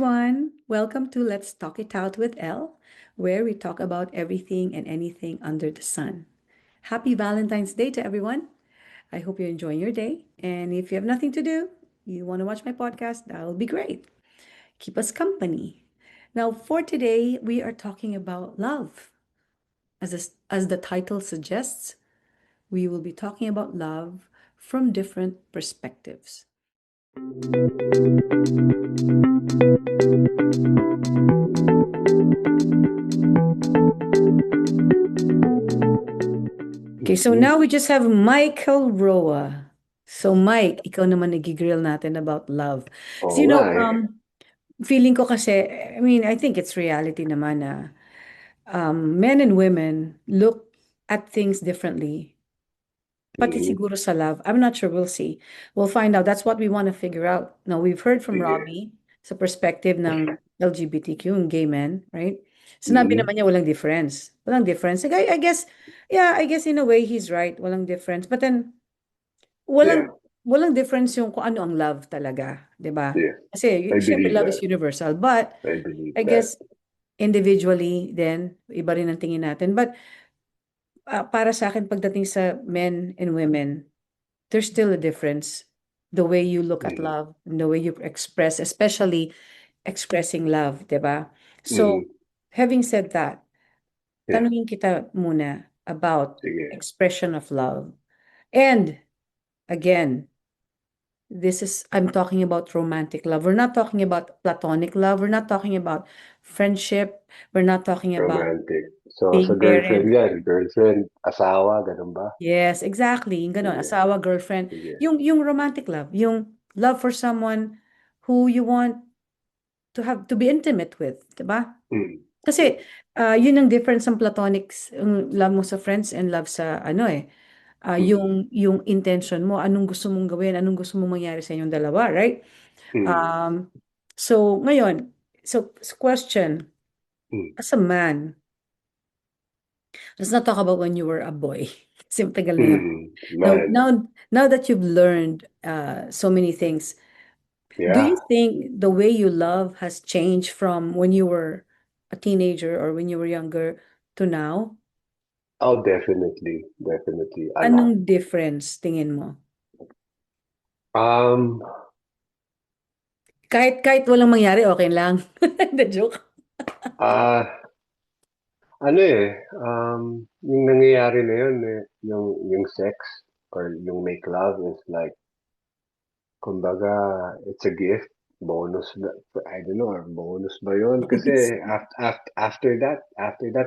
everyone. Welcome to Let's Talk It Out with Elle, where we talk about everything and anything under the sun. Happy Valentine's Day to everyone. I hope you're enjoying your day. And if you have nothing to do, you want to watch my podcast, that will be great. Keep us company. Now, for today, we are talking about love. As the title suggests, we will be talking about love from different perspectives. Okay, so now we just have Michael Roa. So Mike, ikaw naman nag-grill natin about love. So Oo nga eh. feeling ko kasi, I think it's reality naman na men and women look at things differently. Pati Mm, siguro sa love. I'm not sure. We'll see. We'll find out. That's what we want to figure out. Now, we've heard from sige. Robbie sa perspective ng LGBTQ, yung gay men, right? Sinabi Mm, naman niya walang difference. Walang difference. Like, I guess, yeah, I guess in a way he's right. Walang difference. But then, yeah, walang difference yung kung ano ang love talaga, 'di ba? yeah. Kasi I syempre believe love is that. universal, but I believe I that. guess individually then iba rin ang tingin natin. But para sa akin pagdating sa men and women, there's still a difference. The way you look at Mm, love and the way you express, especially expressing love, 'di ba? So, mm, having said that, yeah, tanungin kita muna about sige. expression of love. And again, I'm talking about romantic love. We're not talking about platonic love. We're not talking about friendship. We're not talking about Romantic. So, sa being girlfriend parents. yan. Girlfriend, asawa, ganun ba? Yes, exactly. Yung ganon, Sige, asawa, girlfriend. sige. Yung romantic love, yung love for someone who you want to be intimate with, 'di ba? Mm, Kasi yun ang difference ng platonic, yung love mo sa friends and love sa ano mm, yung intention mo, anong gusto mong gawin, anong gusto mong mangyari sa inyong dalawa, right? mm, Um, so ngayon, question, mm, as a man, let's not talk about when you were a boy. Kasi matagal na yun. Now, man, now, now that you've learned so many things, do yeah. you think the way you love has changed from when you were a teenager or when you were younger to now? Oh, definitely. Definitely. A Anong lot. difference tingin mo? Um, Kahit walang mangyari, okay lang. The joke. ah, ano eh, yung nangyayari na yun, yung sex or yung make love is like, kumbaga, it's a gift, bonus na, I don't know, or bonus ba yun? Kasi after that,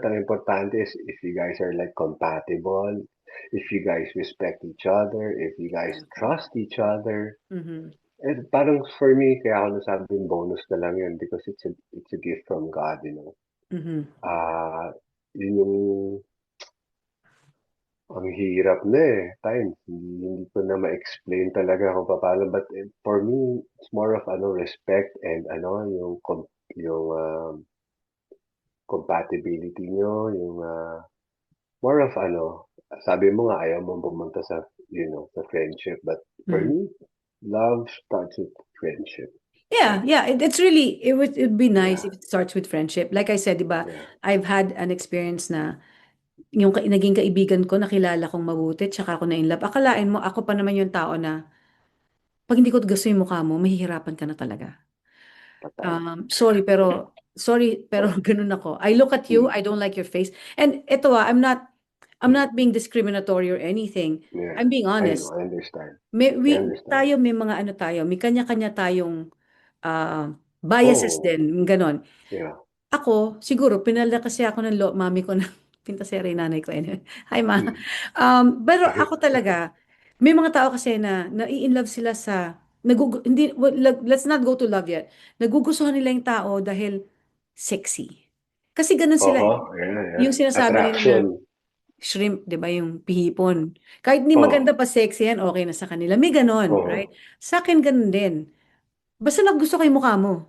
ang importante is if you guys are like compatible, if you guys respect each other, if you guys Exactly. trust each other. Mm-hmm. And parang for me, kaya ako nasabing bonus na lang yun because it's a gift from God, you know. Mm-hmm. Ah, yun yung ang hirap na eh, times. Hindi ko na ma-explain talaga kung paano. But for me, it's more of ano, respect and ano, yung compatibility nyo, yung more of ano, sabi mo nga ayaw mo pumunta sa, sa friendship. But for Mm-hmm. me, love starts with friendship. Yeah, yeah. It'd be nice Yeah, if it starts with friendship. Like I said, 'di ba? yeah. I've had an experience na naging kaibigan ko, nakilala kong mabuti, tsaka ako na in love. Akalain mo, ako pa naman yung tao na pag hindi ko gusto yung mukha mo, mahihirapan ka na talaga. Patay. Sorry, pero Oh. ganun ako. I look at you, Mm. I don't like your face. And eto I'm Mm. not being discriminatory or anything. Yeah, I'm being I know, honest. I understand. I We understand. tayo may mga ano tayo, may kanya-kanya tayong biases Oh, din, ganon. yeah. Ako, siguro, pinalala kasi ako ng mami ko ng pintasera yung nanay ko. Anyway. Hi, ma. Mm. Pero ako talaga, may mga tao kasi na nai-inlove sila hindi, let's not go to love yet. Nagugustuhan nila yung tao dahil sexy. Kasi ganun sila Oo, eh. yeah, yeah. Yung sinasabi nila na Attraction. shrimp, di ba, yung pihipon. Kahit hindi maganda Oh, pa sexy yan, okay na sa kanila. May ganon, right? oo. Sa akin, ganun din. Basta nagusto ko yung mukha mo.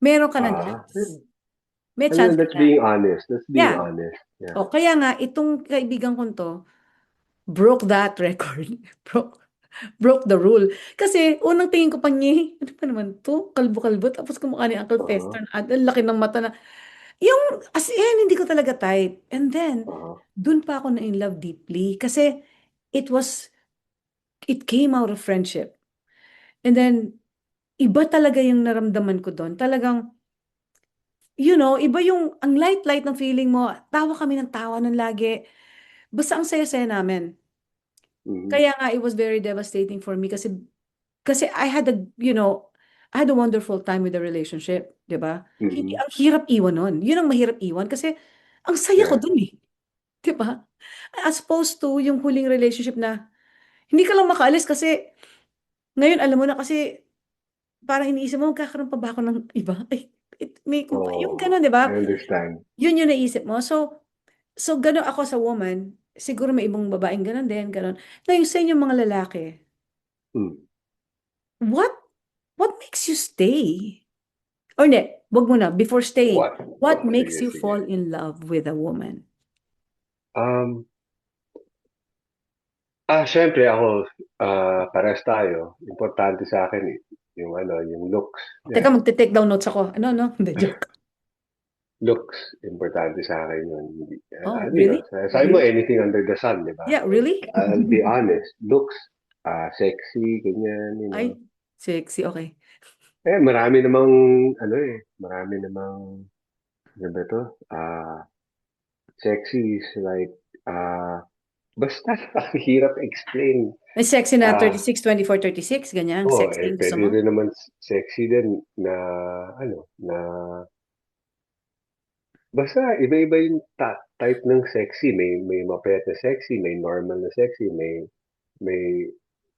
Meron ka ng chance. Yeah. May I mean, chance ka that's na. being honest. That's being Yeah. honest. Yeah. O, kaya nga, itong kaibigan ko to, broke that record. Broke. Broke the rule. Kasi unang tingin ko pa niya, ano pa naman to? Kalbo-kalbo. Tapos kumukha ni Uncle Oo, Fester. At ang laki ng mata na, yung, as in, hindi ko talaga type. And then, oo. dun pa ako na in love deeply. Kasi, it was, it came out of friendship. And then, iba talaga yung naramdaman ko doon. Talagang, iba yung, ang light-light ng feeling mo. Tawa kami ng tawa nun lagi. Basta ang saya-saya namin. Mhm, Kaya nga, it was very devastating for me kasi I had a wonderful time with the relationship, 'di ba? Hindi mhm. ang hirap iwan nun. 'Yun ang mahirap iwan kasi ang saya ko Yeah. dun eh, 'di ba? As opposed to yung huling relationship na hindi ka lang makaalis kasi ngayon alam mo na kasi parang iniisip mo magkakaroon pa ba ako ng iba? Ay, yung Oo, gano'n, 'di I ba? understand. Yun yung naisip mo. So gano'n ako sa woman, siguro may ibang babaeng gano'n din, gano'n. Ngayon sa inyong mga lalaki, Hmm. what what makes you stay? Or hindi, wag mo na, before staying, What? what makes Sige, you sige. fall in love with a woman? Um, Syempre ako, parehas tayo. Importante sa akin yung ano, yung looks. Teka, Yeah. magte-take down notes ako. Ano, no? Hindi, joke. Looks, importante sa akin yun. Oh, Ano yun? really? Sabi mo, Really? anything under the sun, di ba? Yeah, And really? I'll be honest, looks, sexy, ganyan, Ay, sexy, okay. marami namang, marami namang, ano ba to? Sexy is like, basta, ang hirap explain. May sexy na Ah, 36, 24, 36, ganyan. Sexy yung gusto pwede mo? rin naman sexy din na, na, basta iba-iba yung type ng sexy. May mapayat na sexy, may normal na sexy, may,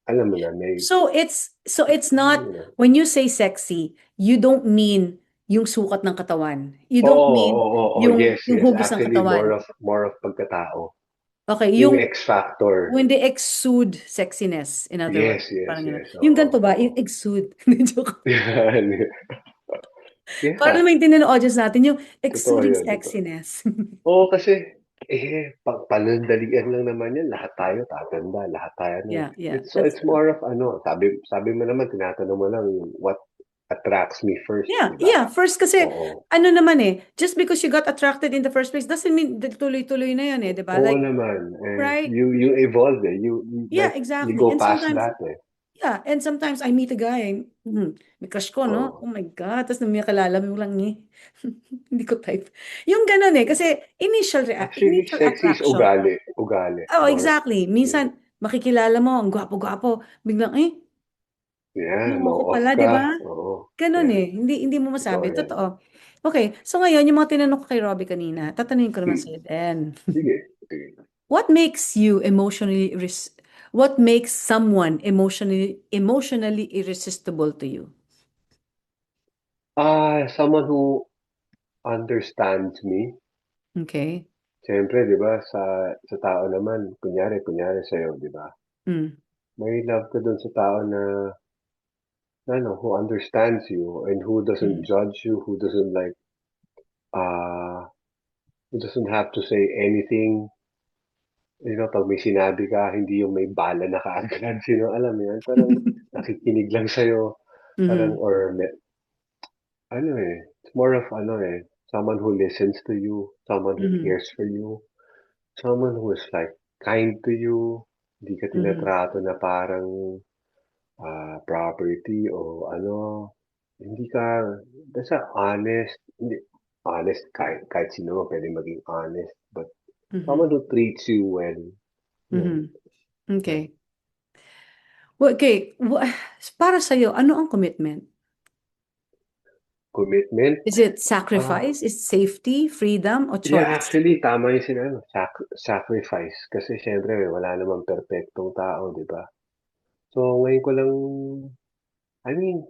alam mo na, may, So it's not, you know. when you say sexy, you don't mean yung sukat ng katawan. You don't Oo, mean oo, oo, yung yes, yung yes. hugis ng Actually, katawan. more of pagkatao. Okay, Yung yung X factor. when they exude sexiness, in other words. Yes, yes, Parang gano'n. yes. Yung Oo, ganito ba? oo. Yung exude. Hindi, joke. Yan. Para Yeah, maintindihan ng audience natin yung totoo exuding yun, totoo. sexiness. Oo, kasi, panandalian lang naman yan. Lahat tayo tatanda, lahat tayo ano. Yeah, yeah, that's It's true. more of ano, sabi mo naman, tinatanong mo lang yung what attracts me first, Yeah, di ba? yeah. First kasi, Oo. ano naman just because you got attracted in the first place doesn't mean that tuloy-tuloy na yan di ba? Oo Like, naman. right? You evolve Yeah, you exactly. go And past sometimes, that eh. yeah, and sometimes I meet a guy, may crush ko, no? Oh Oo. my God, tapos nung may kalala mo lang hindi ko type. Yung ganun kasi Actually, initial sexy is attraction. ugali. Ugali. Oh, More, exactly. yeah. Minsan, makikilala mo, ang gwapo-gwapo, biglang, Yeah, loko ma-off pala, di ka. ba? Oo. Ganun Yeah, Hindi mo totoo masabi. yan. Totoo. Okay. So ngayon, yung mga tinanong ko kay Robbie kanina, tatanungin ko naman Hmm. sa'yo din. Sige, sige. What makes you emotionally, what makes someone emotionally irresistible to you? Someone who understands me. Okay. Siyempre, di ba, sa tao naman, kunyari sa'yo, di ba? Mm. May love ka dun sa tao na, ano, who understands you and who doesn't Mm. judge you, uh, who doesn't have to say anything. Pag may sinabi ka, hindi yung may bala na kaagad. Alam mo yan? Parang nakikinig lang sa'yo. Parang, Mhm. it's more of, someone who listens to you, someone who Mhm. cares for you, someone who is like kind to you, hindi ka Mhm. tinatrato na parang property o ano, hindi ka, basta honest, hindi, honest, kahit sino pwede maging honest, but someone Mhm. who treats you well, yun, Mhm. yun. Okay. Well, okay. Para sa'yo, ano ang commitment? Commitment, Is it ah, sacrifice? Is it safety, freedom, or yeah, choice? actually, tama yung sinabi mo, sacrifice, kasi syempre, wala namang perfectong tao, di ba? So, ngayon ko lang, I mean,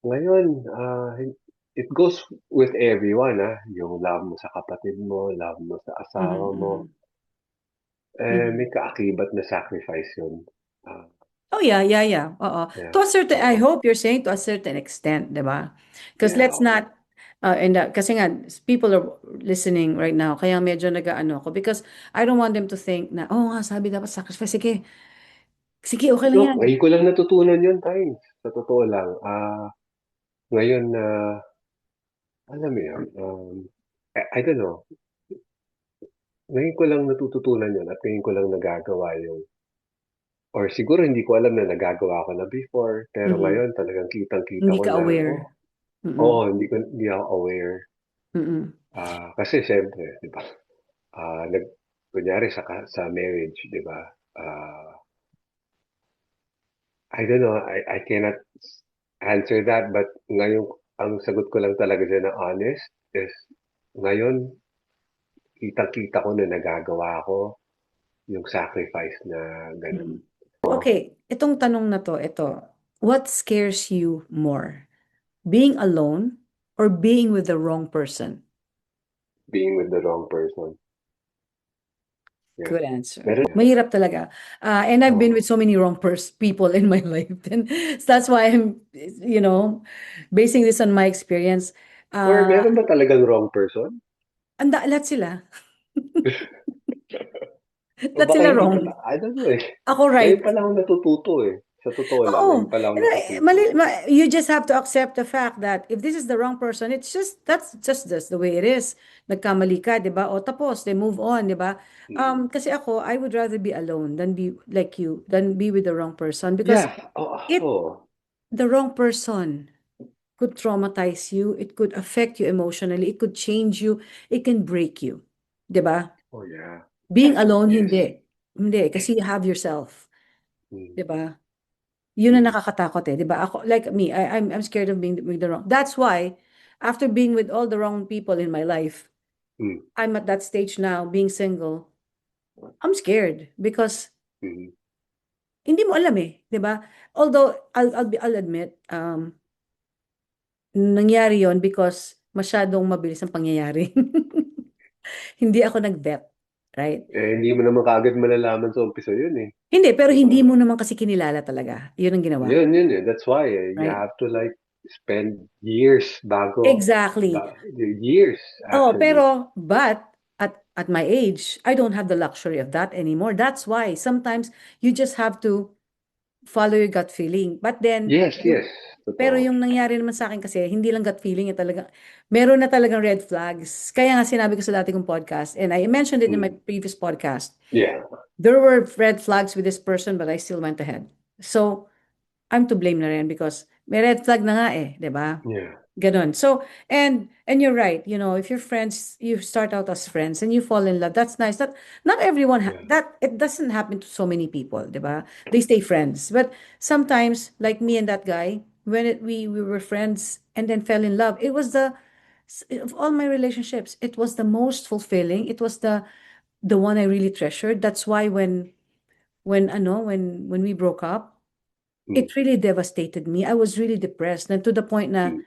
ngayon, it goes with everyone, yung love mo sa kapatid mo, love mo sa asawa Mhm. mo, Mhm. Mhm. may kaakibat na sacrifice yun. Ah, Oh yeah, yeah, yeah. Oo. yeah, To a certain, I oo. hope you're saying to a certain extent, 'di ba? Because Yeah, let's oo. not kasi nga people are listening right now, kaya medyo nag-aano ako because I don't want them to think na, oh nga, sabi dapat sacrifice. Sige, Sige, okay lang yan. Ngayon ko lang natutunan yun, Times. Sa totoo lang. Ngayon na, alam mo yun, I don't know. Ngayon ko lang natututunan yun at ngayon ko lang nagagawa yung, or siguro hindi ko alam na nagagawa ko na before, pero Mm. ngayon talagang kitang-kita Hindi ko ka na, aware. oh, Mm. hindi ako aware. Mm. Kasi siyempre, di ba, kunyari sa marriage, di ba, I don't know, I cannot answer that, but ngayon, ang sagot ko lang talaga dyan na honest is, ngayon, kitang-kita ko na nagagawa ko yung sacrifice na ganun. Mm. Okay, itong tanong na to, ito. What scares you more? Being alone or being with the wrong person? Being with the wrong person. Yeah. Good answer. Meron, Mahirap talaga. And I've been oh. with so many wrong people in my life. And that's why I'm, basing this on my experience. Or Uh, meron ba talagang wrong person? lahat sila. O Lahat baka sila hindi pa, wrong. I don't know eh. Ako right. Ngayon pa lang ako natututo eh. Sa totoo lang, ngayon Oo. pa lang ako And natututo. you just have to accept the fact that if this is the wrong person, that's just the way it is. Nagkamali ka, di ba? O tapos, they move on, di ba? Mm. Kasi ako, I would rather be alone than be like you, than be with the wrong person. Because Yeah, oh, if oh, the wrong person could traumatize you, it could affect you emotionally, it could change you, it can break you. Di ba? oh yeah, Being alone, yes. hindi. Hindi, kasi you have yourself. Mm, Di ba? Yun ang mm, nakakatakot eh, 'di ba? Ako like me, I'm scared of being with the wrong. That's why after being with all the wrong people in my life, mm, I'm at that stage now being single. I'm scared because mm. hindi mo alam eh, 'di ba? Although I'll admit nangyari 'yon because masyadong mabilis ang pangyayari. Hindi ako nag-vet, right? Hindi mo naman kaagad malalaman sa umpisa yun eh. Hindi, pero Di ba? hindi mo naman kasi kinilala talaga. 'Yun ang ginawa ko, Yun eh. That's why you right? have to like spend years Exactly. years Oh, actually. but at my age, I don't have the luxury of that anymore. That's why sometimes you just have to follow your gut feeling. But then, Yes, yes. pero Totoo. yung nangyari naman sa akin kasi, hindi lang gut feeling, talaga, meron na talagang red flags. Kaya nga sinabi ko sa dati kong podcast, and I mentioned it in my Mm. previous podcast, Yeah. there were red flags with this person, but I still went ahead. So, I'm to blame na rin because may red flag na nga eh, 'di ba? Yeah. Ganon. So, and you're right, if you're friends, you start out as friends and you fall in love. That's nice. Not everyone Yeah. that it doesn't happen to so many people, 'di ba? They stay friends. But sometimes, like me and that guy, when we were friends and then fell in love, it was of all my relationships, it was the most fulfilling. It was the one I really treasured. That's why when we broke up, Mm. it really devastated me. I was really depressed, and to the point na Mm.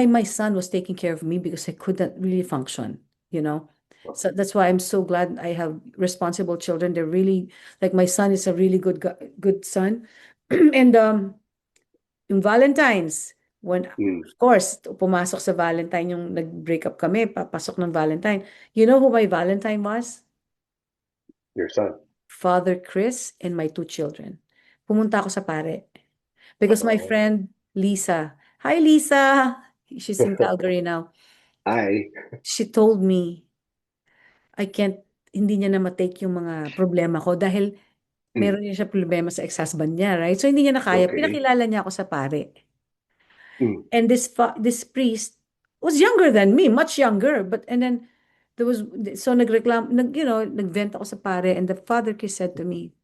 my son was taking care of me because I couldn't really function, you know. So that's why I'm so glad I have responsible children. They're really like my son is a really good son. And yung Valentine's, when Mm. of course, pumasok sa Valentine yung nag-break up kami, papasok ng Valentine. You know who my Valentine was? Your son. Father Chris and my two children. Pumunta ako sa pare because my Oh. friend Lisa. Hi Lisa. She's in Calgary now. Ay. She told me I can't, hindi niya na ma-take yung mga problema ko dahil Mm. meron niya siya problema sa ex-husband niya, right? So hindi niya na kaya. Okay. Pinakilala niya ako sa pare. Mm. And this priest was younger than me, much younger. And then there was so nagvent ako sa pare, and the father said to me,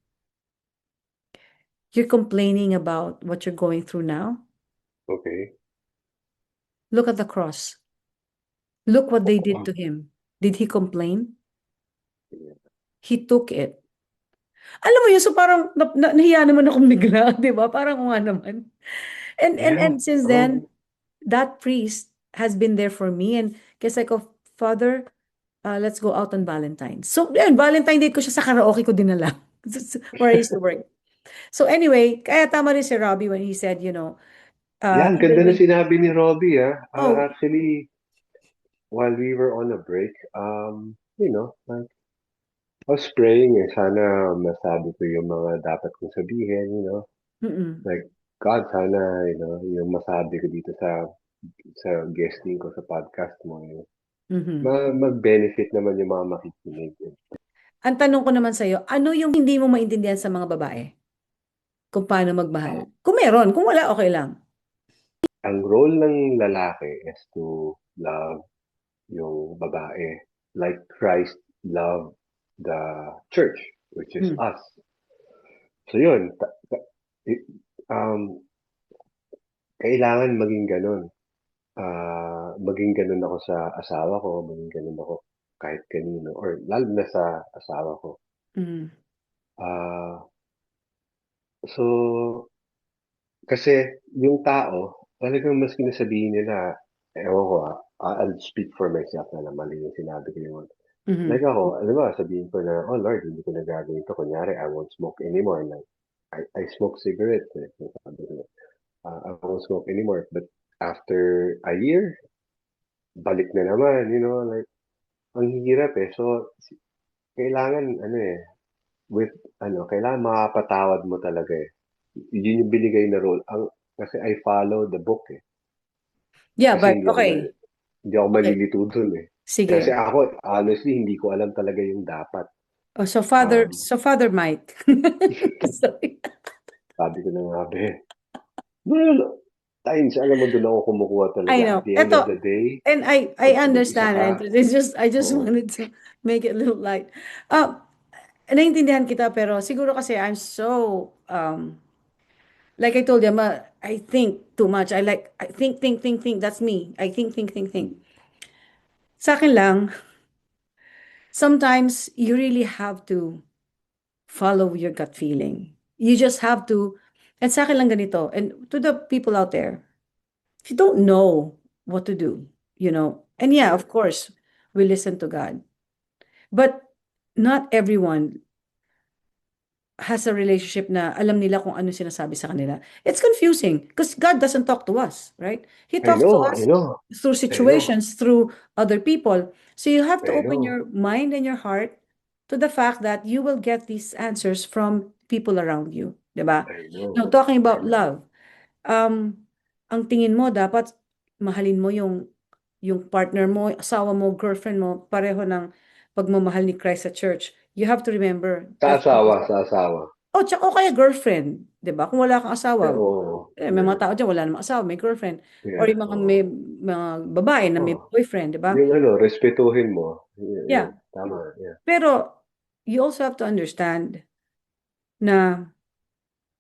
"You're complaining about what you're going through now? Okay. Look at the cross. Look what they did Oh. to him. Did he complain? Yeah. He took it." Alam mo yun, so parang nahiya naman akong bigla, di ba? Parang nga naman. And Yeah. since then, Oh. that priest has been there for me. And kasi ko, Father, let's go out on Valentine's. So, yun, Valentine date ko siya sa karaoke ko dinala. Where I used to work. So anyway, kaya tama rin si Robbie when he said, Yeah, ang even ganda na when, sinabi ni Robbie ah. oh, Actually, while we were on a break, like I was praying sana masabi ko yung mga dapat kong sabihin, Mm-mm. Like, God, sana, yung masabi ko dito sa guesting ko sa podcast mo, Mhm. mag-benefit naman yung mga makikinig. Ang tanong ko naman sa'yo, ano yung hindi mo maintindihan sa mga babae? Kung paano magmahal? Ah, Kung meron, kung wala, okay lang. ang role ng lalaki is to love yung babae like Christ loved the church, which is Mm. us. So yun, i- um, kailangan maging ganun. Maging ganun ako sa asawa ko, maging ganun ako kahit kanino, or lalo na sa asawa ko. Mm. Ah, so, kasi yung tao, talagang mas sinasabihin nila, ewan ko I'll speak for myself na mali yung sinabi ko yun. Like Mhm. ako, alam ba, sabihin ko na, oh Lord, hindi ko na gagawin to. Kunyari, I won't smoke anymore. Like, I smoke cigarettes. So, sabi ko, I won't smoke anymore. But after a year, balik na naman, like, ang hirap eh. So, kailangan, with, kailangan makapatawad mo talaga eh. Yun yung binigay na role. Kasi I follow the book eh. Yeah, Kasi but okay. hindi ako Okay. malilito dun eh. Kasi Sige. ako, honestly, hindi ko alam talaga yung dapat. Oh, so Father Mike. Sorry. Sabi ko na nga, no, no, no. Times, alam mo, doon ako kumukuha I talaga. At know. the end of the Eto, day, and I pag mag-isa understand. ka, I just oo, wanted to make it look light. Uh, Naiintindihan kita pero siguro kasi I'm so like I told you, I think too much. I think. That's me. I think. Sa akin lang, sometimes you really have to follow your gut feeling. You just have to, and sa akin lang ganito, and to the people out there, if you don't know what to do, and yeah, yeah. of course, we listen to God. But not everyone has a relationship na alam nila kung ano sinasabi sa kanila. It's confusing because God doesn't talk to us, right? He I talks to know, I us know, through I know, situations, through other people. So you have to I open know, your mind and your heart to the fact that you will get these answers from people around you, 'di ba? I Now, know, talking I about know. love, ang tingin mo dapat mahalin mo yung partner mo, asawa mo, girlfriend mo, pareho ng pagmamahal ni Christ sa church. You have to remember, that's Sa asawa. tsaka o kaya girlfriend, 'di ba? Kung wala kang asawa, Oo, may yeah, mga tao diyan wala namang asawa, may girlfriend. Or yeah, yung mga may oo. mga babae na may Oh, boyfriend, 'di ba? yung respetuhin mo. Yeah. Yun, tama, yeah. Pero you also have to understand na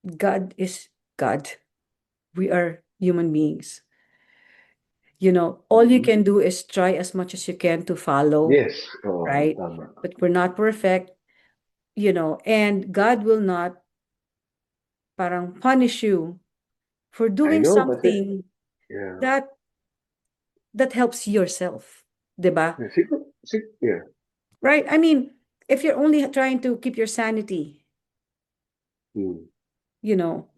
God is God. We are human beings. All you Mhm. can do is try as much as you can to follow, Yes, oo, right? tama. But we're not perfect, and God will not parang punish you for I doing know, kasi, something yeah. that helps yourself, 'di ba? Yeah. Right? I mean, if you're only trying to keep your sanity, Mm,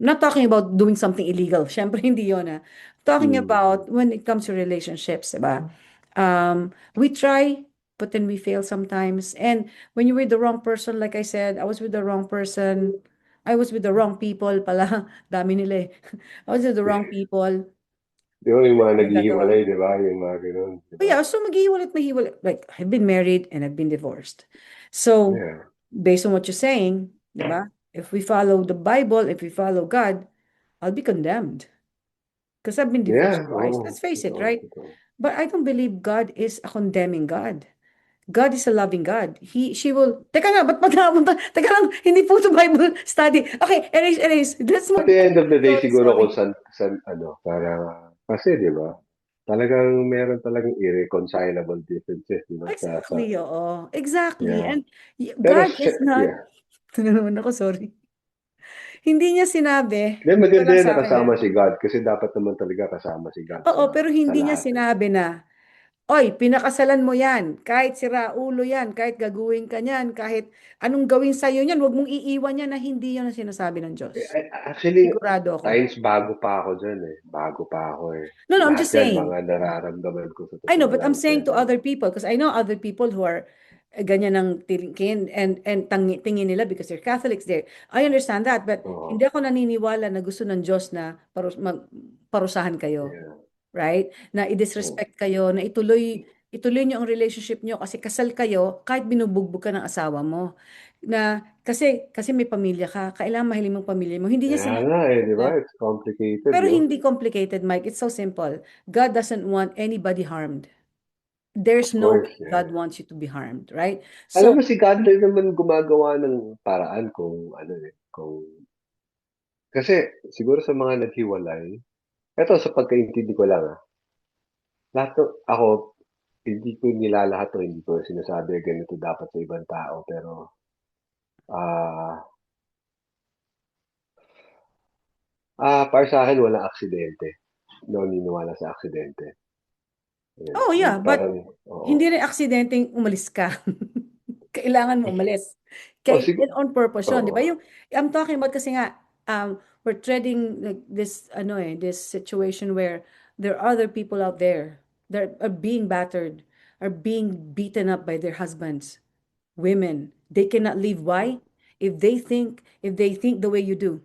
not talking about doing something illegal. Syempre hindi 'yon ah. Talking mm. about when it comes to relationships, 'di ba? We try, but then we fail sometimes. And when you're with the wrong person, like I said, I was with the wrong person. I was with the wrong people pala. Dami nila eh. I was with the wrong people. Di ba yung mga Nagagawa. naghihiwalay, di ba? Yung mga ganun, di Oh ba? yeah, so maghihiwalay. Like, I've been married and I've been divorced. So, Yeah. based on what you're saying, di ba? If we follow the Bible, if we follow God, I'll be condemned because I've been Yeah, divorced twice. oo. Let's face it, Totoo, right? totoo. But I don't believe God is a condemning God. God is a loving God. She will, teka nga, ba't teka lang, hindi po ito Bible study. Okay, erase. That's At more, the end of the day, siguro sorry. kung para, kasi di ba? Talagang meron talagang irreconcilable differences, di ba? Exactly, oo. Exactly. Yeah. And Pero, God is not, yeah. ito na naman ako, sorry. Hindi niya sinabi, Then ito maganda lang yan sa akin nakasama ah. si God kasi dapat naman talaga kasama si God Oo, pero sa hindi niya lahat eh. sinabi na, oy, pinakasalan mo yan, kahit sira ulo yan, kahit gaguhin ka niyan, kahit anong gawin sa'yo niyan, huwag mong iiwan yan na hindi yun ang sinasabi ng Diyos. Actually, Sigurado ako. times bago pa ako dyan eh. Bago pa ako eh. No, no, I'm Lahat just yan, saying. mga nararamdaman ko sa I know, totoo but I'm lang. saying to other people, because I know other people who are ganyan ang tingin and tingin nila because they're Catholics there. I understand that, but hindi Oo. ako naniniwala na gusto ng Diyos na parusahan kayo, Yeah. right? Na Oo. i-disrespect kayo, na ituloy niyo ang relationship niyo kasi kasal kayo kahit binubugbog ka ng asawa mo. Na kasi may pamilya ka, kailangan mahalin mong pamilya mo. Hindi niya Kaya sinabi nga eh, di ba? na, It's complicated, pero no? hindi complicated, Mike. It's so simple. God doesn't want anybody harmed. Of There's no course, way yeah. God wants you to be harmed, right? Alam So, mo, si God rin naman gumagawa ng paraan kung ano eh, kasi siguro sa mga naghiwalay, eto sa pagkaintindi ko lang lahat ako, hindi ko nilalahat o hindi ko sinasabi ganito dapat sa ibang tao, pero ah para sa akin walang aksidente. Hindi ako naniniwala sa aksidente. Ayan, oh yung yeah, but parang, oo. hindi rin aksidenteng umalis ka. Kailangan mo umalis. Oh, Kay on purpose 'yun, 'di ba? oo. I'm talking about kasi nga we're treading like this this situation where there are other people out there that are being battered, are being beaten up by their husbands, women. They cannot leave. Why? If they think the way you do,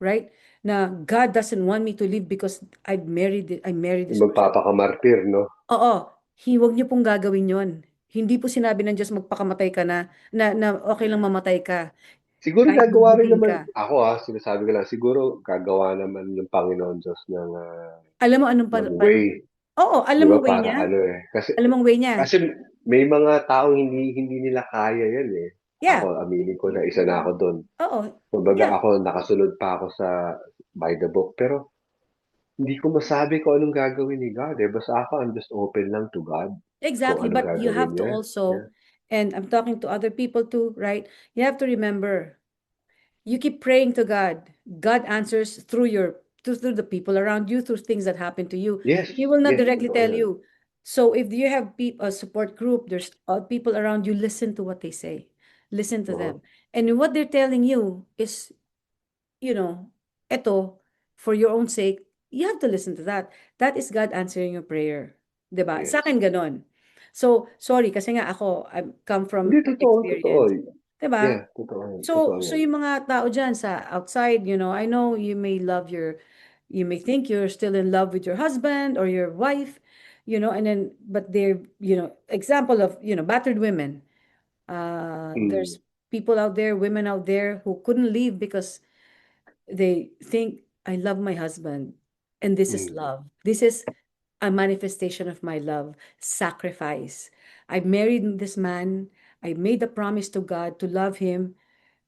right? Na God doesn't want me to live because I married Yung this person. magpapakamartir, no? Oo, huwag niyo pong gagawin 'yon. Hindi po sinabi ng Diyos magpakamatay ka na okay lang mamatay ka Siguro kahit gagawa rin bugbugin naman, ka. ako sinasabi ko lang, siguro gagawa naman yung Panginoon Diyos Alam mo anong ng way, oo, di alam mo ba, way para niya? ano kasi, Alam mo ang way niya? kasi may mga taong hindi hindi nila kaya yan eh. Yeah, Ako, aminin ko na isa na ako doon. oo. Kumbaga Yeah, ako, nakasunod pa ako sa by the book. Pero hindi ko masabi kung anong gagawin ni God eh. Basta ako, I'm just open lang to God kung exactly. anong But you gagawin have to niya. also, Yeah. and I'm talking to other people too, right? You have to remember, you keep praying to God. God answers through the people around you, through things that happen to you. Yes, He will not yes, directly totoo tell yan. you. So if you have a support group, there's people around you, listen to what they say. Listen to Oo. them. And what they're telling you is, eto, for your own sake, you have to listen to that. That is God answering your prayer. 'Di ba? Yes. Sa akin ganon. So, sorry kasi nga ako, I come Hindi, from totoo. experience. 'Di Yeah, ba? totoo yan. So, Totoo so yan. yung mga tao dyan sa outside, I know you may think you're still in love with your husband or your wife, and then, but they're, example of, battered women. Mm. There's people out there, women out there who couldn't leave because they think, I love my husband and this is Mm. love. This is a manifestation of my love, sacrifice. I married this man. I made a promise to God to love him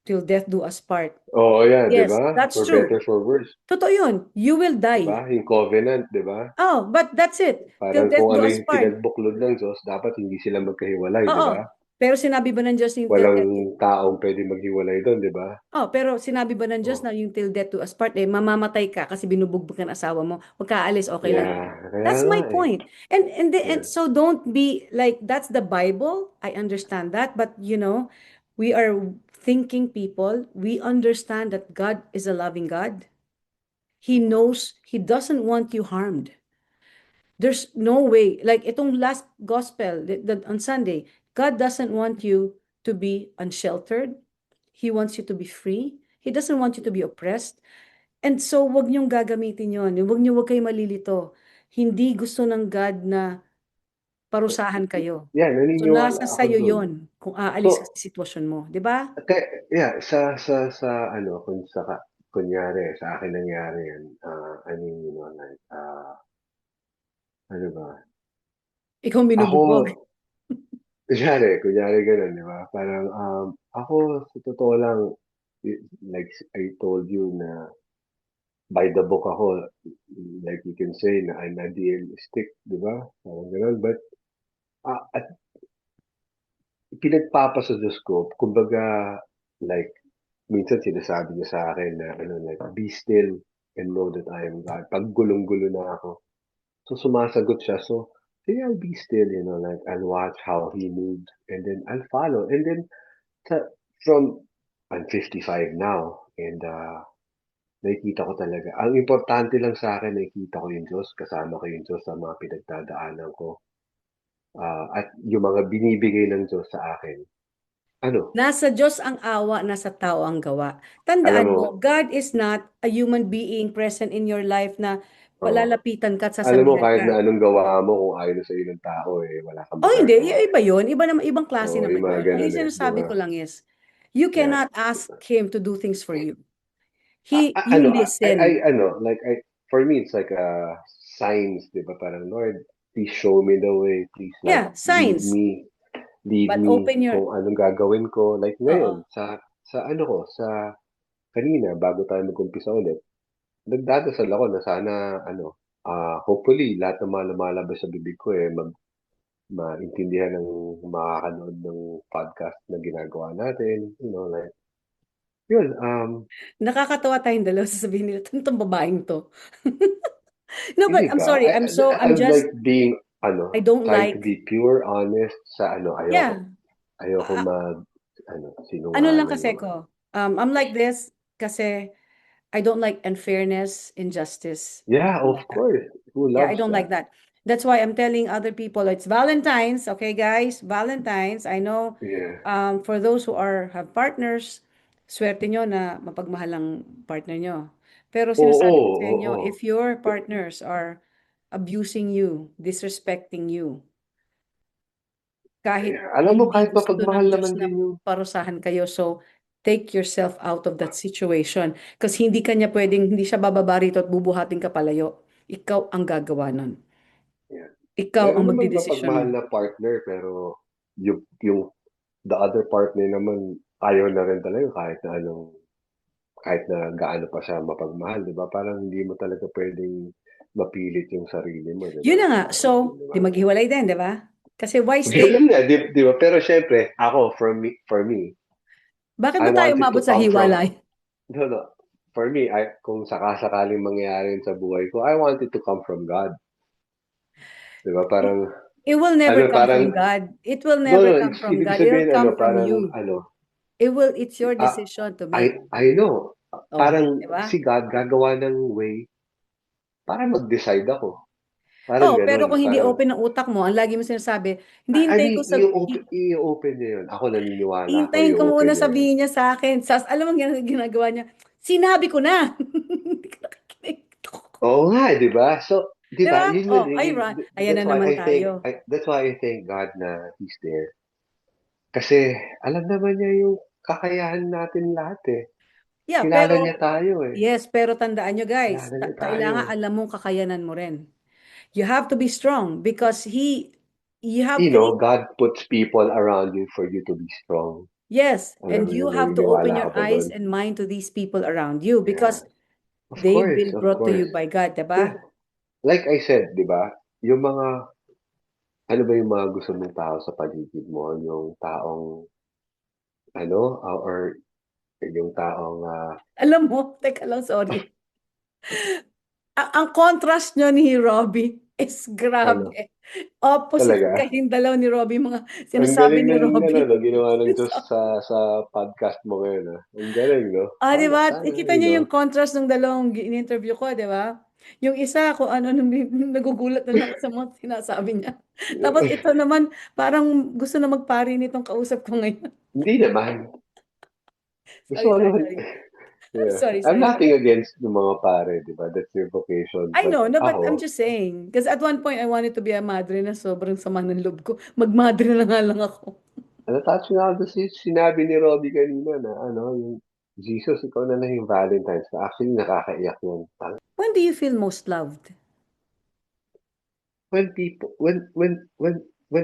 till death do us part. Oo yan, di Yes, ba? that's For better, true. for worse. Totoo yun. You will Di ba? die. Yung covenant, di ba? Oh, but that's it. Till Parang death kung do ano us yung part. pinagbuklod ng Diyos, dapat hindi sila magkahiwalay, di Oo. ba? Pero sinabi ba ng Diyos yung till Walang death taong pwede maghiwalay doon, di ba? pero sinabi ba ng Diyos Oh. na yung till death do us part, mamamatay ka kasi binubugbog ka ng asawa mo, huwag ka aalis, okay lang yun. Yeah, kaya That's nga my eh. point. And Yeah. so don't be like, that's the Bible. I understand that. But, we are thinking people. We understand that God is a loving God. He knows He doesn't want you harmed. There's no way. Like itong last gospel on Sunday, God doesn't want you to be unsheltered. He wants you to be free. He doesn't want you to be oppressed. And so, wag niyong gagamitin yon. Wag kayo malilito. Hindi gusto ng God na parusahan kayo. Yeah, So, naniniwala nasa ako sayo doon. yon kung aalis ka So, sa sitwasyon mo. Di ba? yeah, sa ano, kunyari, sa akin nangyari yan, I mean, like, ano ba? Ikaw ang Ako, binubugbog. kunyari ganun, di ba? Parang, ako, sa totoo lang, like I told you na by the book ako, like you can say na I'm idealistic, di ba? Parang ganun. But, at pinagpapasa Diyos ko, kumbaga, like, minsan sinasabi niya sa akin na, ano, like, be still and know that I am God. Pag gulong-gulo na ako. So, sumasagot siya. So, sige, I'll be still, like, I'll watch how he moves and then I'll follow. And then, sa, from, I'm 55 now and, nakikita ko talaga. Ang importante lang sa akin, nakikita ko yung Diyos, kasama ko yung Diyos sa mga pinagdadaanan ko. at yung mga binibigay ng Diyos sa akin, ano, Nasa Diyos ang awa, nasa tao ang gawa. alam Tandaan mo, mo, God is not a human being present in your life na oh, palalapitan ka at alam mo sasabihan kahit ka. na anong gawa mo kung ayaw sa iyo ng tao, wala kang Oh, hindi. magagawa. Iba yun. Iba naman, ibang klase Oo, naman yung mga yun. Ang ganun di sinasabi ba? ko lang is, you Yeah. cannot ask Him to do things for you. You Ano, listen. ano, like, for me, it's like signs, di ba? Parang, Lord, please show me the way. Please, like, Yeah, signs. lead But me open your, kung anong gagawin ko. Like, oo. ngayon, sa ano ko, kanina, bago tayo mag-umpisa ulit, nagdadasal ako na sana, ano, hopefully, lahat ng mga lumalabas sa bibig ko, maintindihan ng makakanood ng podcast na ginagawa natin. Like, yun, Nakakatawa tayong dalawa sasabihin nila, itong babaeng to. No, but hindi I'm ba? sorry. I'm I'm just, like being, I don't trying to like, be pure, honest sa ano, yeah. ayoko Ah, ano lang sinungaling kasi naman. ko, I'm like this kasi I don't like unfairness, injustice. I Yeah, don't of like that. course. Who Yeah, I loves don't like that? that. That's why I'm telling other people it's Valentine's, okay, guys? Valentine's. I know Yeah. for those who have partners, swerte nyo na mapagmahal ang partner nyo. Pero Oo, sinasabi ko sa inyo, oo. if your partners are abusing you, disrespecting you, kahit Alam mo, hindi kahit gusto mapagmahal ng Diyos naman na din yung, parusahan kayo, so take yourself out of that situation. Kasi hindi siya bababa rito at bubuhatin ka palayo. Ikaw ang gagawa nun. yeah. Ikaw ang Meron naman magdedesisyon mapagmahal nun. na partner, pero yung the other partner naman, ayaw na rin talaga kahit na gaano pa siya mapagmahal, di ba? Parang hindi mo talaga pwedeng mapilit yung sarili mo, di Yun ba? na nga. Parang, So, di di ba? maghiwalay din, di ba? Kasi why stay? Ganun na, di ba? Pero syempre, ako, for me, Bakit I ba tayo wanted to umabot sa come from, hiwalay? no, no. For me, kung sakasakaling mangyari yun sa buhay ko, I wanted to come from God. Di ba? It, Parang, it will never come parang, from God. It will no, never no, come from ibig God. It'll sabihin, come from parang, you. It's your ah, decision to make. I know, Oh, parang di ba? si God gagawa ng way para mag-decide ako. Parang Oh, pero ganun, kung hindi parang, open ang utak mo, ang lagi mo sinasabi, hindi I hintay ko mean, i-open niya yun. Ako naniniwala ako, hintayin ko i-open muna niya yun. sabihin niya sa akin. Alam mo ginagawa niya? Sinabi ko na. Hindi ka nakikinig. Oo nga, di ba? So, di Di ba? ba? Yun, Oh, ay, ayan that's na why naman tayo. I thank God na He's there. Kasi, alam naman niya yung kakayahan natin lahat eh. Yeah, Kilala niya pero, tayo eh. yes, pero tandaan nyo guys, Kilala niya tayo. kailangan alam mong kakayanan mo rin. You have to be strong because you have faith. God puts people around you for you to be strong. Yes, Alam and mo yun, you have to open naniniwala your ka ba eyes doon? and mind to these people around you Yeah. because they've been Of brought to you course. by God, Yeah. diba? Like I said, di ba? Yung mga, ano ba yung mga gusto mong tao sa paligid mo? Yung taong, or yung taong, Alam mo, teka lang, sorry. Ang contrast nyo ni Robbie is ano, grabe. Opposite talaga. kayong dalaw ni Robbie, mga Ang sinasabi galing ni ng, Robbie. no, ginawa ng Diyos Sinasabi- sa podcast mo ngayon, ah. Ang galing, no? Di Sana, ba? sana, Kita niyo yung contrast ng dalawang in-interview ko, di ba? Yung isa, kung ano, nung nagugulat na lang ako sa mga sinasabi niya. Tapos ito naman, parang gusto na magpari nitong kausap ko ngayon. hindi naman. Gusto Sorry, ko sorry, naman, sorry. yeah. Sorry, I'm sorry, nothing sorry. against yung mga pare, di ba? That's your vocation. I But know, no, but I'm ako, just saying. Because at one point, I wanted to be a madre na sobrang sama ng loob ko. Magmadre na nga lang ako. natouch nga ako sinabi ni Robbie kanina na, yung Jesus, ikaw na lang yung Valentine's ka. Actually, nakakaiyak yun. When do you feel most loved? When people, when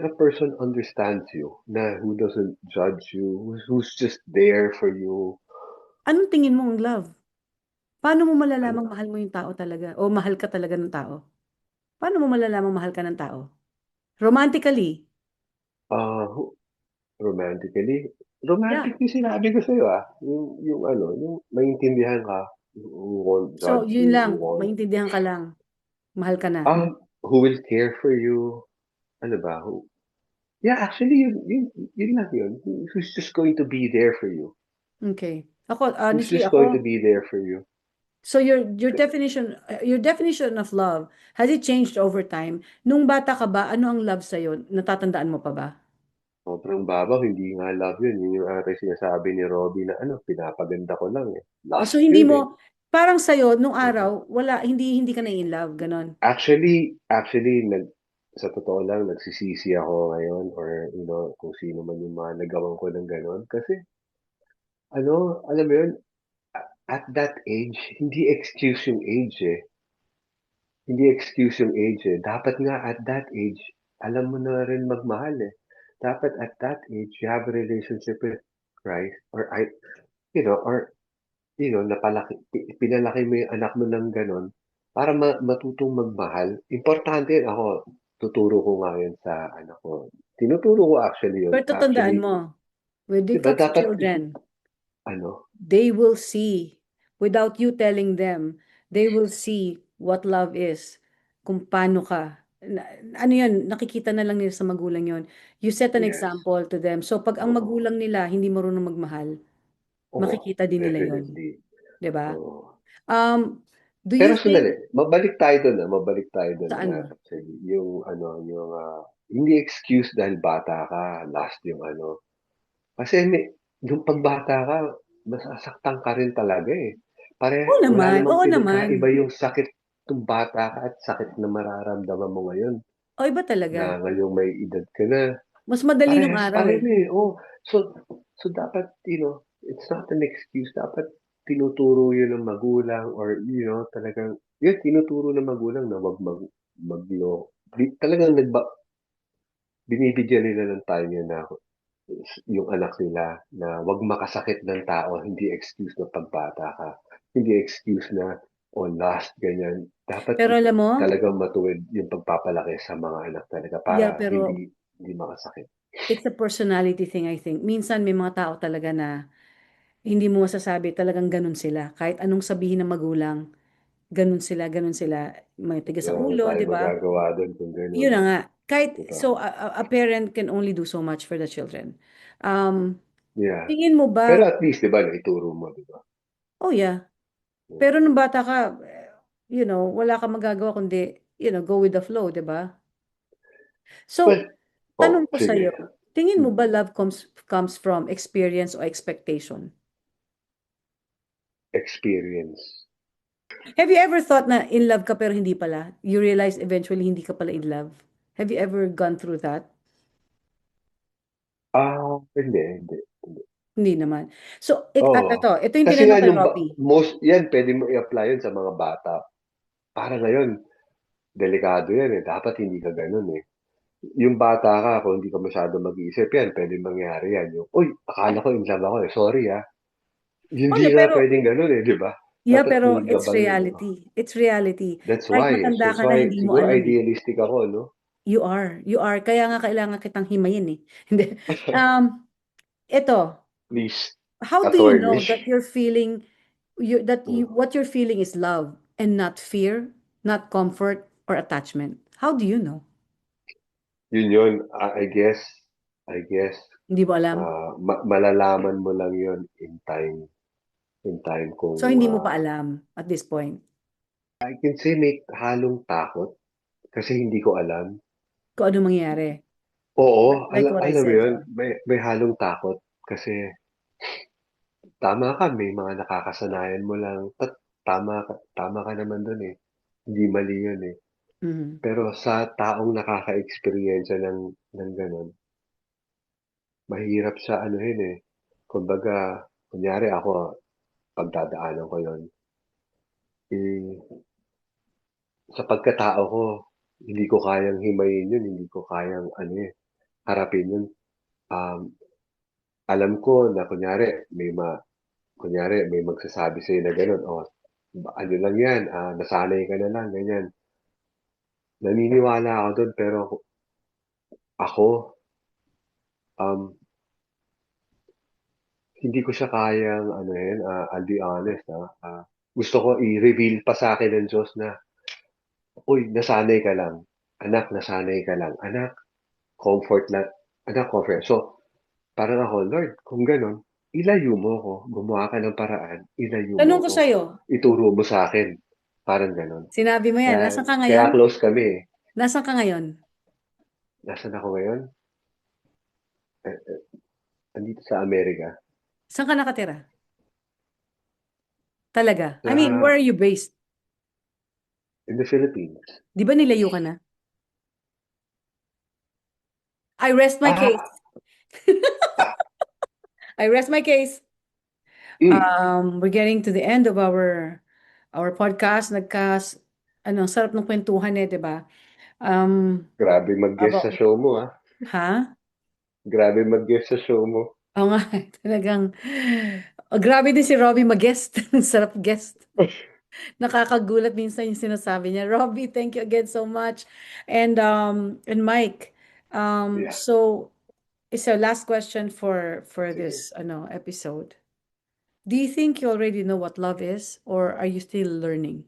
a person understands you, na who doesn't judge you, who's just there for you, Anong tingin mo ang love? Paano mo ano, malalamang mahal mo yung tao talaga? O mahal ka talaga ng tao? Paano mo malalamang mahal ka ng tao? Romantically? uh, romantically, Yeah. romantic yung sinabi ko sa'yo, ah. Yung maintindihan ka, who won't So, judge yun you, lang. who won't, Maintindihan ka lang. Mahal ka na. who will care for you, ano ba, yeah, actually, yun lang yun. Who's just going to be there for you. Okay. Ako, Who's honestly, just going to be there for you. So your definition of love, has it changed over time? Nung bata ka ba, ano ang love sa'yo? Natatandaan mo pa ba? Sobrang babaw, hindi nga love yun. Yun yung ate sinasabi ni Robby na ano, pinapaganda ko lang eh. O, so Lust hindi yun eh. mo, parang sa'yo, nung Mhm. araw, wala, hindi ka na in love, ganon. Actually, sa totoo lang, nagsisisi ako ngayon or, kung sino man yung mga nagawan ko ng gano'n. Kasi, alam mo yun, at that age, hindi excuse yung age eh. Hindi excuse yung age eh. Dapat nga at that age, alam mo na rin magmahal eh. Dapat at that age, you have a relationship with Christ or pinalaki mo yung anak mo ng gano'n para matutong magmahal. Importante yun. Ako, tuturo ko nga yun sa anak ko. Tinuturo ko actually yun. Pero tatandaan Actually, mo, when di it ba comes to dapat, children, ano, they will see, without you telling them, they will see what love is, kung paano ka. Ano yun, nakikita na lang nila sa magulang yun. You set an yes. example to them. So pag ang Oo. magulang nila hindi marunong magmahal, Oo, makikita din nila yun. definitely. 'Di ba? Oo. Do Pero you sandali, think, mabalik tayo doon saan ba? actually, hindi excuse dahil bata ka, last yung kasi yung pagbata ka, masasaktan ka rin talaga eh. Wala namang Oo naman. pinagkaiba yung sakit nung bata ka at sakit na mararamdaman mo ngayon O iba talaga. na ngayong may edad ka na. Mas madali nung Parehas araw pa eh. rin eh. Oh, so dapat, it's not an excuse. Dapat tinuturo yun ng magulang or, talagang, yun, tinuturo ng magulang na wag maglo. Talagang binibigyan nila ng time yun na yung anak nila na wag makasakit ng tao, hindi excuse na pagbata ka. Hindi excuse na, last, ganyan. Dapat Pero alam mo, talagang matuwid yung pagpapalaki sa mga anak talaga para yeah, pero hindi makasakit. it's a personality thing, I think. Minsan may mga tao talaga na hindi mo masasabi talagang ganun sila. Kahit anong sabihin ng magulang, ganun sila, ganun sila. May tigas ang Wala na ulo, di tayong ba? magagawa do'n kung Yun gano'n, na nga. di Kahit, ba? so a parent can only do so much for the children. Um, Yeah. tingin mo Pero ba, at least, di ba, naituro mo, di ba? oh yeah, Mm. pero nung bata ka, wala kang magagawa kundi, go with the flow, di ba? Well, So, tanong ko sige. sa'yo, tingin mo ba Mm. love comes from experience or expectation? Experience. Have you ever thought na in love ka pero hindi pala? You realize eventually hindi ka pala in love? Have you ever gone through that? Hindi. Hindi naman. So, Oo. ito yung Kasi tinanong nga kay Robbie. yan pwede mo i-apply yun sa mga bata. Para ngayon, delikado yan eh. Dapat hindi ka ganun eh. Yung bata ka, kung hindi ka masyado mag-iisip yan, pwede mangyari yan. Uy, akala ko in love ako eh. Sorry ah. Oh, Hindi no, nga pero, pwedeng ganun eh, di ba? yeah, Dapat pero may it's gabay yun. Oh. reality. It's reality. That's Kahit why. matanda That's ka na, why. hindi mo Siguro alam eh. idealistic ako, no? You are. You are. Kaya nga kailangan kitang himayin eh. Hindi. Um, ito, Please how do you attorney. know that you're feeling, what you're feeling is love and not fear, not comfort or attachment? How do you know? Yun. I guess, Hindi mo alam? malalaman mo lang yun in time kung, So, hindi mo pa alam at this point I can say may halong takot kasi hindi ko alam. kung ano mangyayari. Oo, Like what I alam mo said. yun, may halong takot kasi tama ka, may mga nakakasanayan mo lang. Tama ka naman dun eh. Hindi mali yun eh. Mhm. Pero sa taong nakaka-experience ng ganun, mahirap siya anuhin eh. Kumbaga, kunyari ako, pagdadaanan ko yon, eh, sa pagkatao ko, hindi ko kayang himayin yun, hindi ko kayang harapin yun. Um, alam ko na kunyari may magsasabi sa'yo na gano'n, ano lang yan, nasanay ka na lang, ganyan. Naniniwala ako doon, pero ako, um, hindi ko siya kayang, I'll be honest, gusto ko i-reveal pa sa akin ng Diyos na, uy, nasanay ka lang. Anak, nasanay ka lang. Anak, comfort lang. Anak, comfort. So, parang ako, Lord, kung gano'n, ilayo mo ko, gumawa ka ng paraan, ilayo mo Tanong ko ko, sa'yo, ituro mo sa akin. Parang ganon. sinabi mo yan, Kaya, nasan ka kaya ngayon? close kami eh. Nasan ka ngayon? Nasaan ako ngayon? Andito sa Amerika. Saan ka nakatira? Talaga? I mean, Sa, where are you based? in the Philippines. Di ba nilayo ka na? I rest my case. Ah, ah, I rest my case. mm, We're getting to the end of our podcast. Ano, sarap ng kwentuhan eh, di ba? Um, grabe mag-guest sa about, show mo ah. ha? Grabe mag-guest sa show mo. Oo nga, talagang, grabe din si Robbie mag-guest. Sarap guest. Nakakagulat minsan yung sinasabi niya. Robbie, thank you again so much. And Mike, Yeah, so it's our last question for sige. this episode. Do you think you already know what love is, or are you still learning?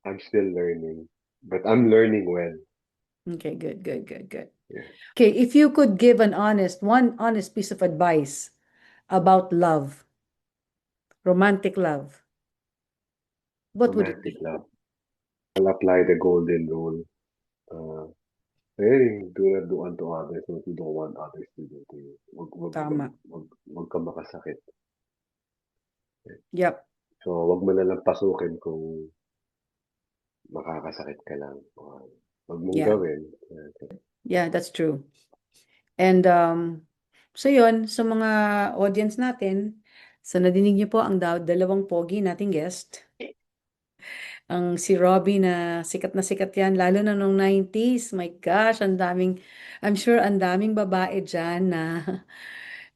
I'm still learning. But I'm learning well. Okay, good, good, good, good. Yeah. Okay, if you could give one honest piece of advice about love, romantic love, what would it Romantic be? love. I'll apply the golden rule. Hey, do not do unto others what you don't want others to do to you. Tama. Wag ka makasakit. Yep. So, wag mo na lang pasukin kung makakasakit ka lang. Wag mong Yeah. gawin. Yeah, that's true. And so yun, sa mga audience natin, so nadinig niyo po ang dalawang pogi nating guest. Ang si Robbie na sikat yan, lalo na nung 90s. My gosh, I'm sure ang daming babae dyan na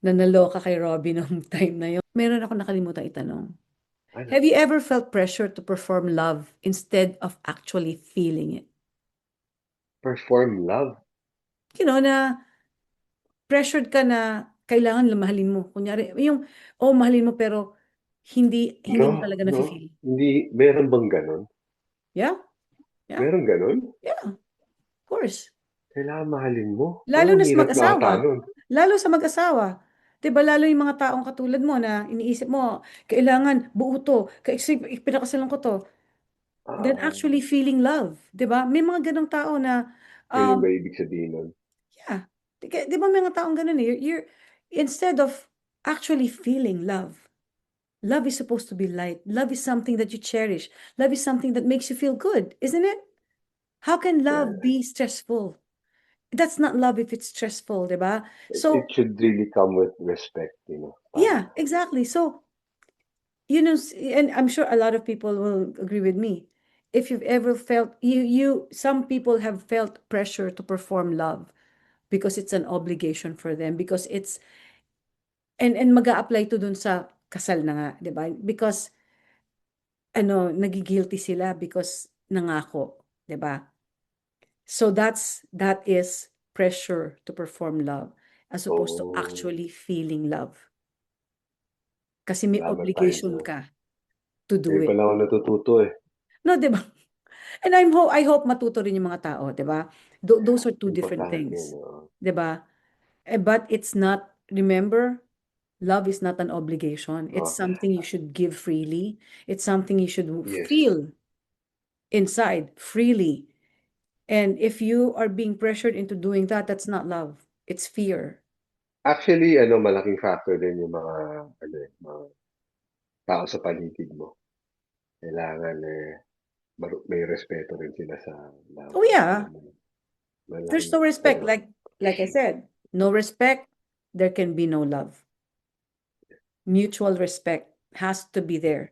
naloka kay Robbie nung time na yun. Meron ako nakalimutan itanong. Ano? Have you ever felt pressure to perform love instead of actually feeling it? Perform love? Na pressured ka na kailangan mahalin mo. Kunyari, mahalin mo pero hindi mo No, talaga no. nafe-feel. Hindi, meron bang ganon? Yeah, yeah, Meron ganon? yeah, of course. Kailangan mahalin mo. Lalo Ang na sa hirap na ata mag-asawa. nun. Lalo sa mag-asawa. 'Di ba lalo yung mga taong katulad mo na iniisip mo, kailangan buo to, kasi pinakasalan ko to. Then Ah, actually feeling love, 'di ba? May mga ganong tao na yun um ba ibig sabihin nun? yeah. 'Di ba may mga taong ganun eh. You're instead of actually feeling love. Love is supposed to be light. Love is something that you cherish. Love is something that makes you feel good, isn't it? How can love Yeah. be stressful? That's not love if it's stressful, 'di ba? It So, should really come with respect. Parang, yeah, exactly. So, and I'm sure a lot of people will agree with me. If you've ever felt some people have felt pressure to perform love because it's an obligation for them because and mag-a-apply to dun sa kasal na nga, 'di ba? Because nagigilty sila because nangako, 'di ba? So that is pressure to perform love as opposed to oh, actually feeling love. Kasi may salamat tayo obligation dyan. ka to do Ngayon pa it. lang ako natututo eh. No, 'di ba? And I hope matuto rin yung mga tao, 'di ba? Those are two different Importante yun. things. 'Di ba? But it's not, remember, love is not an obligation. It's Okay. something you should give freely. It's something you should Yes. feel inside freely. And if you are being pressured into doing that, that's not love. It's fear. Actually, malaking factor din yung mga tao sa paligid mo. Kailangan may respeto rin sila sa love. Oh yeah, there's Malaking, no respect. Like I said, no respect, there can be no love. Mutual respect has to be there.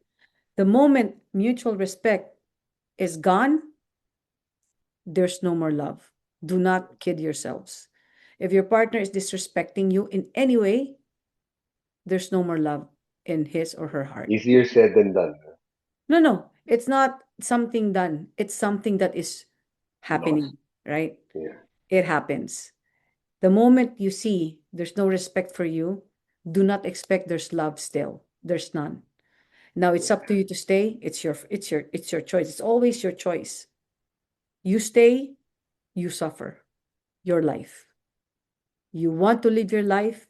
The moment mutual respect is gone, there's no more love. Do not kid yourselves. If your partner is disrespecting you in any way, there's no more love in his or her heart. easier said than done. No, no, it's not something done. It's something that is Lost. happening, right? Yeah. It happens. The moment you see there's no respect for you, do not expect there's love still. There's none. Now it's up to you to stay. It's your choice. It's always your choice. You stay, you suffer your life. You want to live your life,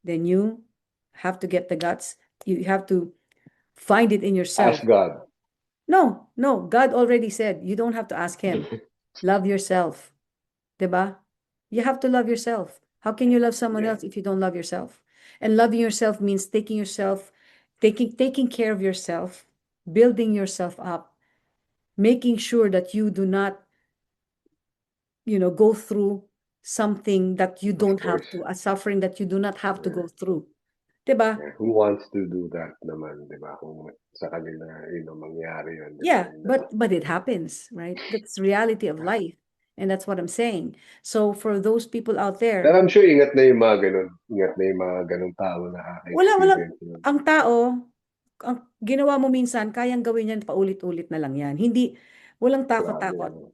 then you have to get the guts. You have to find it in yourself. Ask God. No, no, God already said you don't have to ask him. Love yourself. 'Di ba? You have to love yourself. How can you love someone Yeah, else if you don't love yourself? And loving yourself means taking care of yourself, building yourself up, making sure that you do not, go through something that you of don't have course. to, a suffering that you do not have to Yeah, go through. 'Di ba? yeah. Who wants to do that naman, di ba? Kung sa kanila, mangyari yun, di ba? Yeah, but it happens, right? That's reality of life. And that's what I'm saying. So for those people out Pero there, I'm sure ingat na yung mga ganun. Ingat na yung mga ganun tao na wala, nakaka-experience nun. ang tao, ang ginawa mo minsan, kayang gawin yan paulit-ulit na lang yan. Hindi, walang Grabe takot-takot. naman.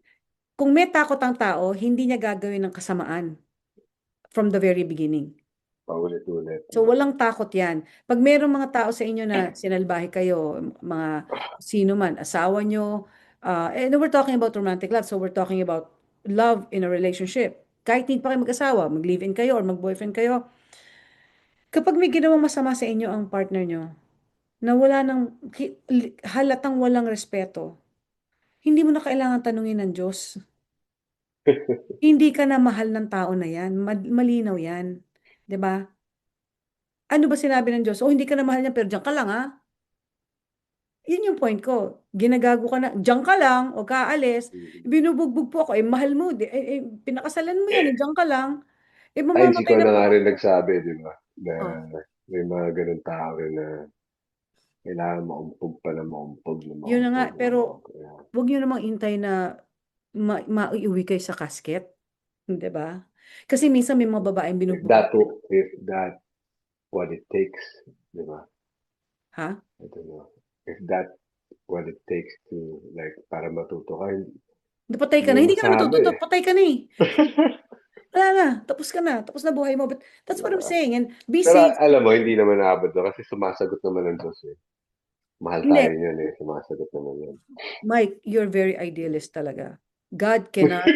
Kung may takot ang tao, hindi niya gagawin ng kasamaan from the very beginning. Paulit-ulit. So walang takot yan. Pag mayroong mga tao sa inyo na sinalbahe kayo, mga sino man, asawa nyo, and we're talking about romantic love, so we're talking about love in a relationship. Kahit hindi pa kayo mag-asawa, mag-live-in kayo or mag-boyfriend kayo, kapag may ginawang masama sa inyo ang partner nyo, na wala halatang walang respeto, hindi mo na kailangan tanungin ng Diyos. Hindi ka na mahal ng tao na yan. Malinaw yan. 'Di ba? Ano ba sinabi ng Diyos? Oh, hindi ka na mahal niya, pero diyan ka lang, ha? Yun yung point ko. Ginagago ka na, diyan ka lang, o kaalis, binubugbog po ako, mahal mo, pinakasalan mo yan, diyan ka lang, Ay, mamamatay ikaw na na po nga rin ako. nagsabi, di ba? Na Oh, may mga ganun tao rin na kailangan maumpog pa na maumpog na yun na nga, maumpog na pero maumpog. Yeah. wag niyo namang intay na maiuwi kayo sa casket. 'Di ba? Kasi minsan may mga babaeng If binubugbog. that, if that what it takes, di ba? Ha? I don't know. If that what it takes to, like, para matuto ka, Patay ka hindi na. mo Hindi ka na masabi matututo. eh. Patay ka na eh. Wala na. Tapos ka na. Tapos na buhay mo. But that's what I'm Diba? saying. And be Pero safe. alam mo, hindi naman naabot doon kasi sumasagot naman ng Diyos eh. Mahal Hindi. tayo niyan eh. Sumasagot naman yan. Mike, you're very idealist talaga. God cannot,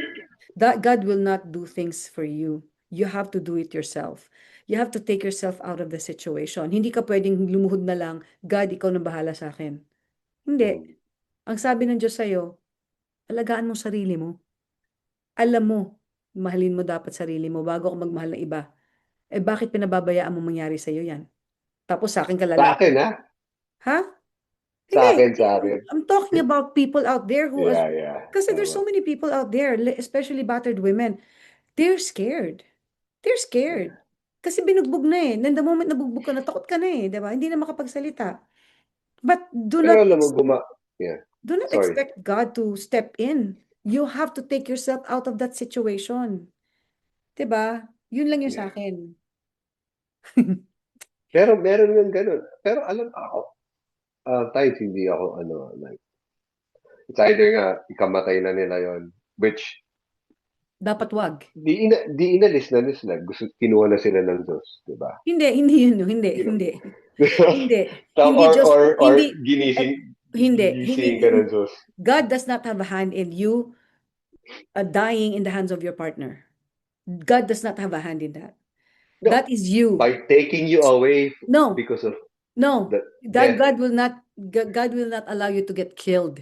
God will not do things for you. You have to do it yourself. You have to take yourself out of the situation. Hindi ka pwedeng lumuhod na lang, God, ikaw na bahala sa akin. Hindi. Hmm. Ang sabi ng Diyos sa'yo, alagaan mo sarili mo. Alam mo, mahalin mo dapat sarili mo bago ka magmahal ng iba. Eh bakit pinababayaan mo mangyari sa'yo yan? Tapos sa akin ka Sa akin lalapit. ha? Ha? Sa Hindi. akin, sa akin. I'm talking about people out there who Yeah, yeah. kasi there's Tama. so many people out there, especially battered women. They're scared. They're scared. Yeah. Kasi binugbog na eh. And the moment nabugbog ka, natakot ka na eh. Di ba? Hindi na makapagsalita. But Pero alam mo, yeah. do not Sorry. expect God to step in. You have to take yourself out of that situation. 'Di ba? Yun lang yung sa Yeah. akin. Pero meron yung ganun. Pero alam ako, times hindi ako, like, it's either nga, ikamatay na nila yon, which, Dapat wag. di inalis na nila. Gusto, kinuha na sila ng Diyos, di ba? Hindi yun, hindi, You know? hindi. Hindi. Hindi or, just, or, or hindi, ginising, hindi, gigising ka ng Diyos. God does not have a hand in you dying in the hands of your partner. God does not have a hand in that. No, That is you. by taking you away No, because of no. the That death. God will not allow you to get killed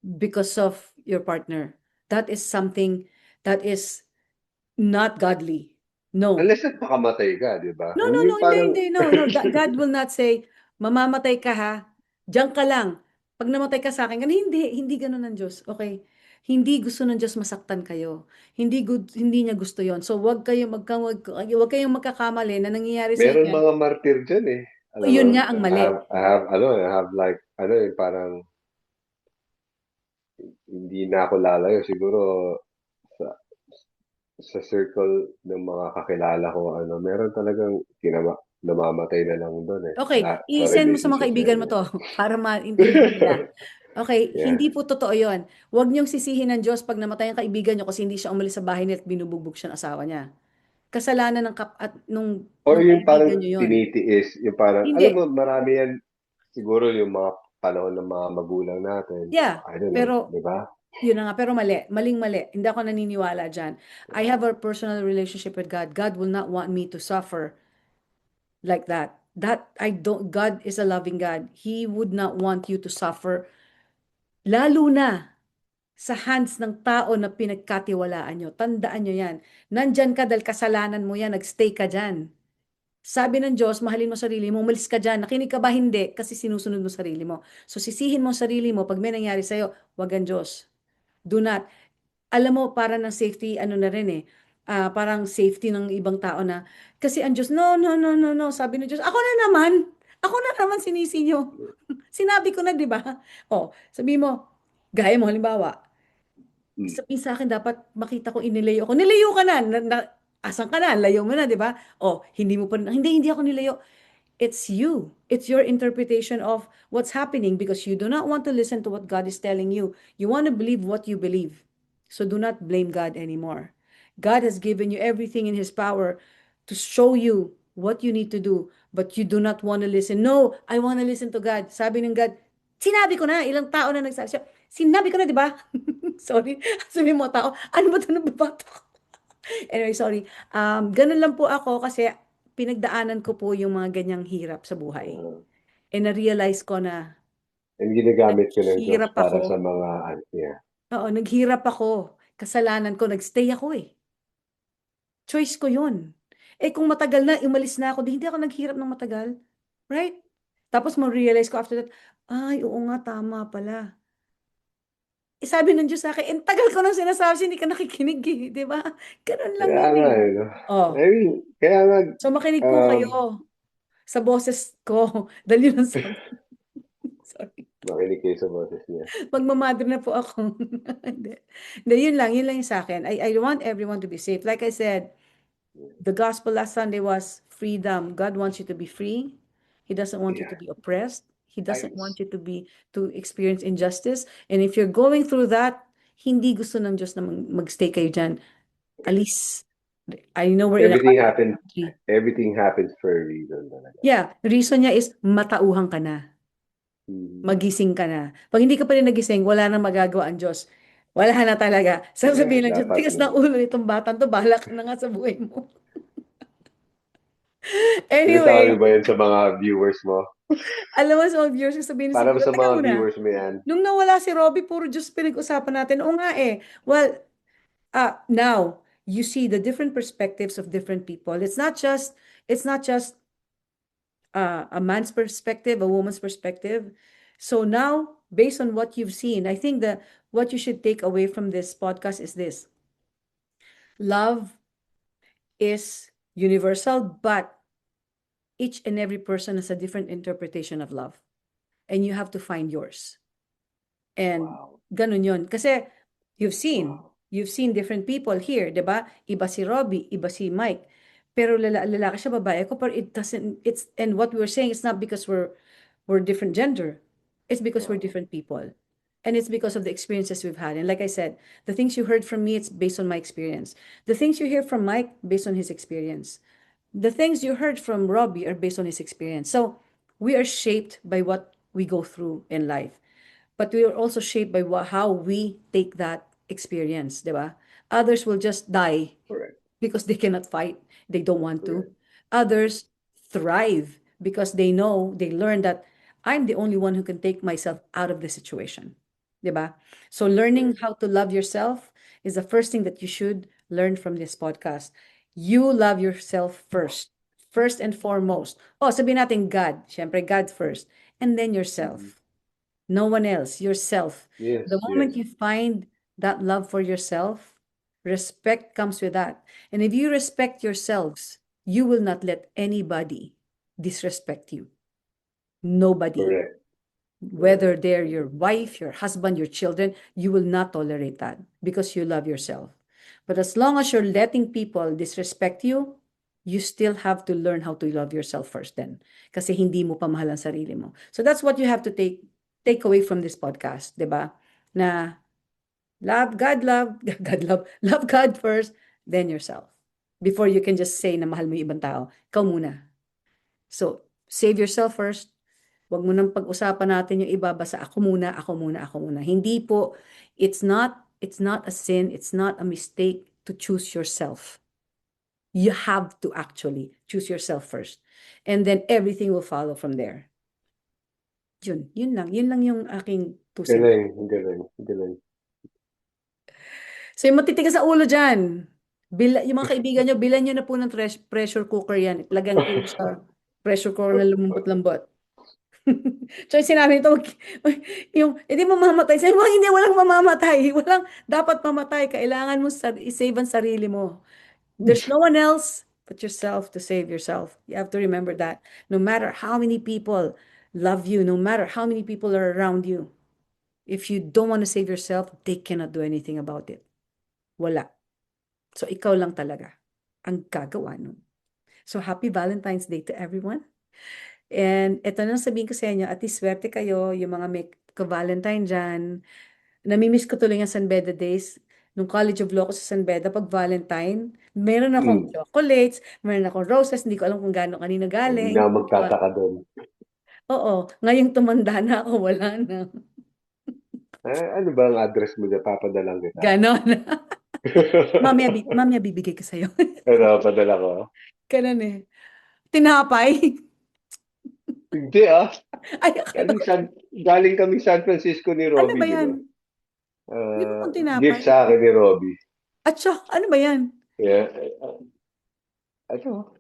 because of your partner. That is something that is not godly. No. Unless nagpakamatay ka, di ba? No, Kung no, no, yung hindi, parang, hindi. No, no. God will not say, mamamatay ka ha. Diyan ka lang. Pag namatay ka sa akin, hindi ganun ng Diyos. Okay? Hindi gusto ng Diyos masaktan kayo. Hindi niya gusto 'yon. So wag kayong magkakamali na nangyayari sa meron inyo. mga martir dyan eh. Alam mo, 'Yun nga ang mali. I have like, parang, hindi na ako lalayo. Siguro, sa, sa circle ng mga kakilala ko, meron talagang namamatay na lang doon eh. Okay, Sa i-send mo sa mga relationship na kaibigan yun mo eh. 'to para maintindihan nila. Okay, Yeah. hindi po totoo 'yon. Huwag niyong sisihin ng Diyos pag namatay ang kaibigan niyo kasi hindi siya umalis sa bahay niya at binubugbog siya ng asawa niya. Kasalanan ng kap at Or nung yung kaibigan parang niyo 'yon. tinitiis, yung parang, alam Hindi. mo, marami yan, siguro yung mga panahon ng mga magulang natin. Yeah, I don't know, pero di ba? yun na nga, pero mali, maling-mali. Hindi ako naniniwala diyan. I have a personal relationship with God. God will not want me to suffer like that. That I don't, God is a loving God. He would not want you to suffer, lalo na sa hands ng tao na pinagkatiwalaan nyo. Tandaan nyo yan. Nandyan ka dahil kasalanan mo yan, nagstay ka dyan. Sabi ng Diyos, mahalin mo sarili mo, umalis ka dyan. Nakinig ka ba? Hindi, kasi sinusunod mo sarili mo. So sisihin mo sarili mo, pag may nangyari sa'yo, wag ang Diyos. Do not. Alam mo, para ng safety, ano na rin parang safety ng ibang tao na, kasi ang Diyos, no, no, no, no, no, sabi ng Diyos, ako na naman sinisi nyo. Sinabi ko na, di ba? O, sabi mo, gaya mo, halimbawa, Mm. sabihin sa akin, dapat makita ko inilayo ko. Nilayo ka asan ka na, layo mo na, di ba? O, hindi mo pa, hindi ako nilayo. It's you. It's your interpretation of what's happening because you do not want to listen to what God is telling you. You want to believe what you believe. So do not blame God anymore. God has given you everything in His power to show you what you need to do, but you do not want to listen. No, I want to listen to God. Sabi ng God, sinabi ko na, ilang tao na nagsabi siya, sinabi ko na, di ba? Sorry. Sabi mo tao, ano ba ito nababato ko? Anyway, sorry. Ganun lang po ako kasi pinagdaanan ko po yung mga ganyang hirap sa buhay. Uh, And na-realize ko na and ginagamit ko ng Diyos naghirap para sa ako. mga yeah. Oo, naghirap ako. Kasalanan ko, nagstay ako eh. Choice ko yun. Eh kung matagal na, umalis na ako, di hindi ako naghirap ng matagal. Right? Tapos ma-realize ko after that, ay, oo nga, tama pala. Eh, sabi ng Diyos sa akin, tagal ko nang sinasabi, hindi ka nakikinig eh, di ba? Ganun lang Kaya yun nga eh. eh, no? Oh, I mean, kaya nga, so makinig po um, kayo sa boses ko. Dahil yun ang sabi. Sorry. makinig kayo sa boses niya. Magmamadre na po ako. Hindi. Hindi, yun lang yung sa akin. I want everyone to be safe. Like I said, the gospel last Sunday was freedom. God wants you to be free. He doesn't want you Yeah. to be oppressed. He I, doesn't want you to experience injustice. And if you're going through that, hindi gusto ng Diyos na magstay kayo dyan. Alis. I know we're in a everything country. happens, everything happens for a reason talaga. Yeah, reason niya is matauhan ka na. Mm. Magising ka na. Pag hindi ka pa rin nagising, wala nang magagawa ang Diyos. Wala na talaga. Yeah, Sasabihin ng Diyos, dapat tigas na. ng ulo nitong batang to, bahala ka na nga sa buhay mo. Sinasabi Anyway, ba yan sa mga viewers mo? alam mo sa mga viewers, sabihin sa Para mga, sa teka mga muna, viewers mo yan. nung nawala si Robbie, puro Diyos pinag-usapan natin. Oo nga eh. Well, now, you see the different perspectives of different people. It's not just a man's perspective, a woman's perspective. So now, based on what you've seen, I think that what you should take away from this podcast is this: love is universal, but each and every person has a different interpretation of love, and you have to find yours. And Wow. ganun yun. Kasi you've seen, Wow. you've seen different people here, 'di ba? Iba si Robbie, iba si Mike. Pero lalaki siya, babae ko, but it doesn't, it's, and what we're saying is not because we're different gender. It's because we're Wow. different people. And it's because of the experiences we've had. And like I said, the things you heard from me, it's based on my experience. The things you hear from Mike, based on his experience. The things you heard from Robbie are based on his experience. So we are shaped by what we go through in life. But we are also shaped by how we take that experience, di ba? Others will just die Correct. because they cannot fight. They don't want to. Correct. Others thrive because they know, they learn that I'm the only one who can take myself out of the situation. Diba? So learning Correct. how to love yourself is the first thing that you should learn from this podcast. You love yourself first. First and foremost. Oh, sabihin natin God. Siyempre, God first. And then Mhm. yourself. No one else, yourself. The Yes, yes. moment you find that love for yourself, respect comes with that. And if you respect yourselves, you will not let anybody disrespect you. Nobody. Correct. Whether Correct. they're your wife, your husband, your children, you will not tolerate that because you love yourself. But as long as you're letting people disrespect you, you still have to learn how to love yourself first then. Kasi hindi mo pa mahal ang sarili mo. So that's what you have to take away from this podcast, 'di ba? Na love, God love God first, then yourself. Before you can just say na mahal mo yung ibang tao, ikaw muna. So, save yourself first. Huwag mo nang pag-usapan natin yung iba, basta ako muna, ako muna, ako muna. Hindi po, it's not a sin, it's not a mistake to choose yourself. You have to actually choose yourself first. And then everything will follow from there. Yun lang. Yun lang yung aking 2 cents. Galing, galing, galing. So yung matitigas sa ulo dyan, yung mga kaibigan nyo, bilan nyo na po ng pressure cooker yan. Ilagay ko sa pressure cooker na lumambot-lambot. So sinabi nito, yung, hindi mamamatay. Sabi mo, hindi, walang mamamatay. Walang dapat mamatay. Kailangan mo i-save ang sarili mo. There's no one else but yourself to save yourself. You have to remember that. No matter how many people love you, no matter how many people are around you, if you don't want to save yourself, they cannot do anything about it. Wala. So ikaw lang talaga ang gagawa nun. So happy Valentine's Day to everyone. And ito na sabihin ko sa inyo, at least swerte kayo, yung mga may ka-Valentine dyan. Namimiss ko tuloy yung San Beda days. Nung College of Law ko sa San Beda, pag Valentine, meron akong Mm. chocolates, meron akong roses, hindi ko alam kung gaano kanino Hindi galing. na ako magtataka doon. Oo, ngayong tumanda na ako, wala na. Ano ba ang address mo dyan? Papadalang kita. Ganon. Mamaya bibigay ko sa'yo. Ano, padala ko? Ganon eh. Tinapay. Hindi Ay, akala ko, Galing kami San Francisco ni ano ba Robbie, di yan? ba? Hindi mo kung Gift tinapay. sa akin ni Robbie. At siya, ano ba yan? Yeah. Ano?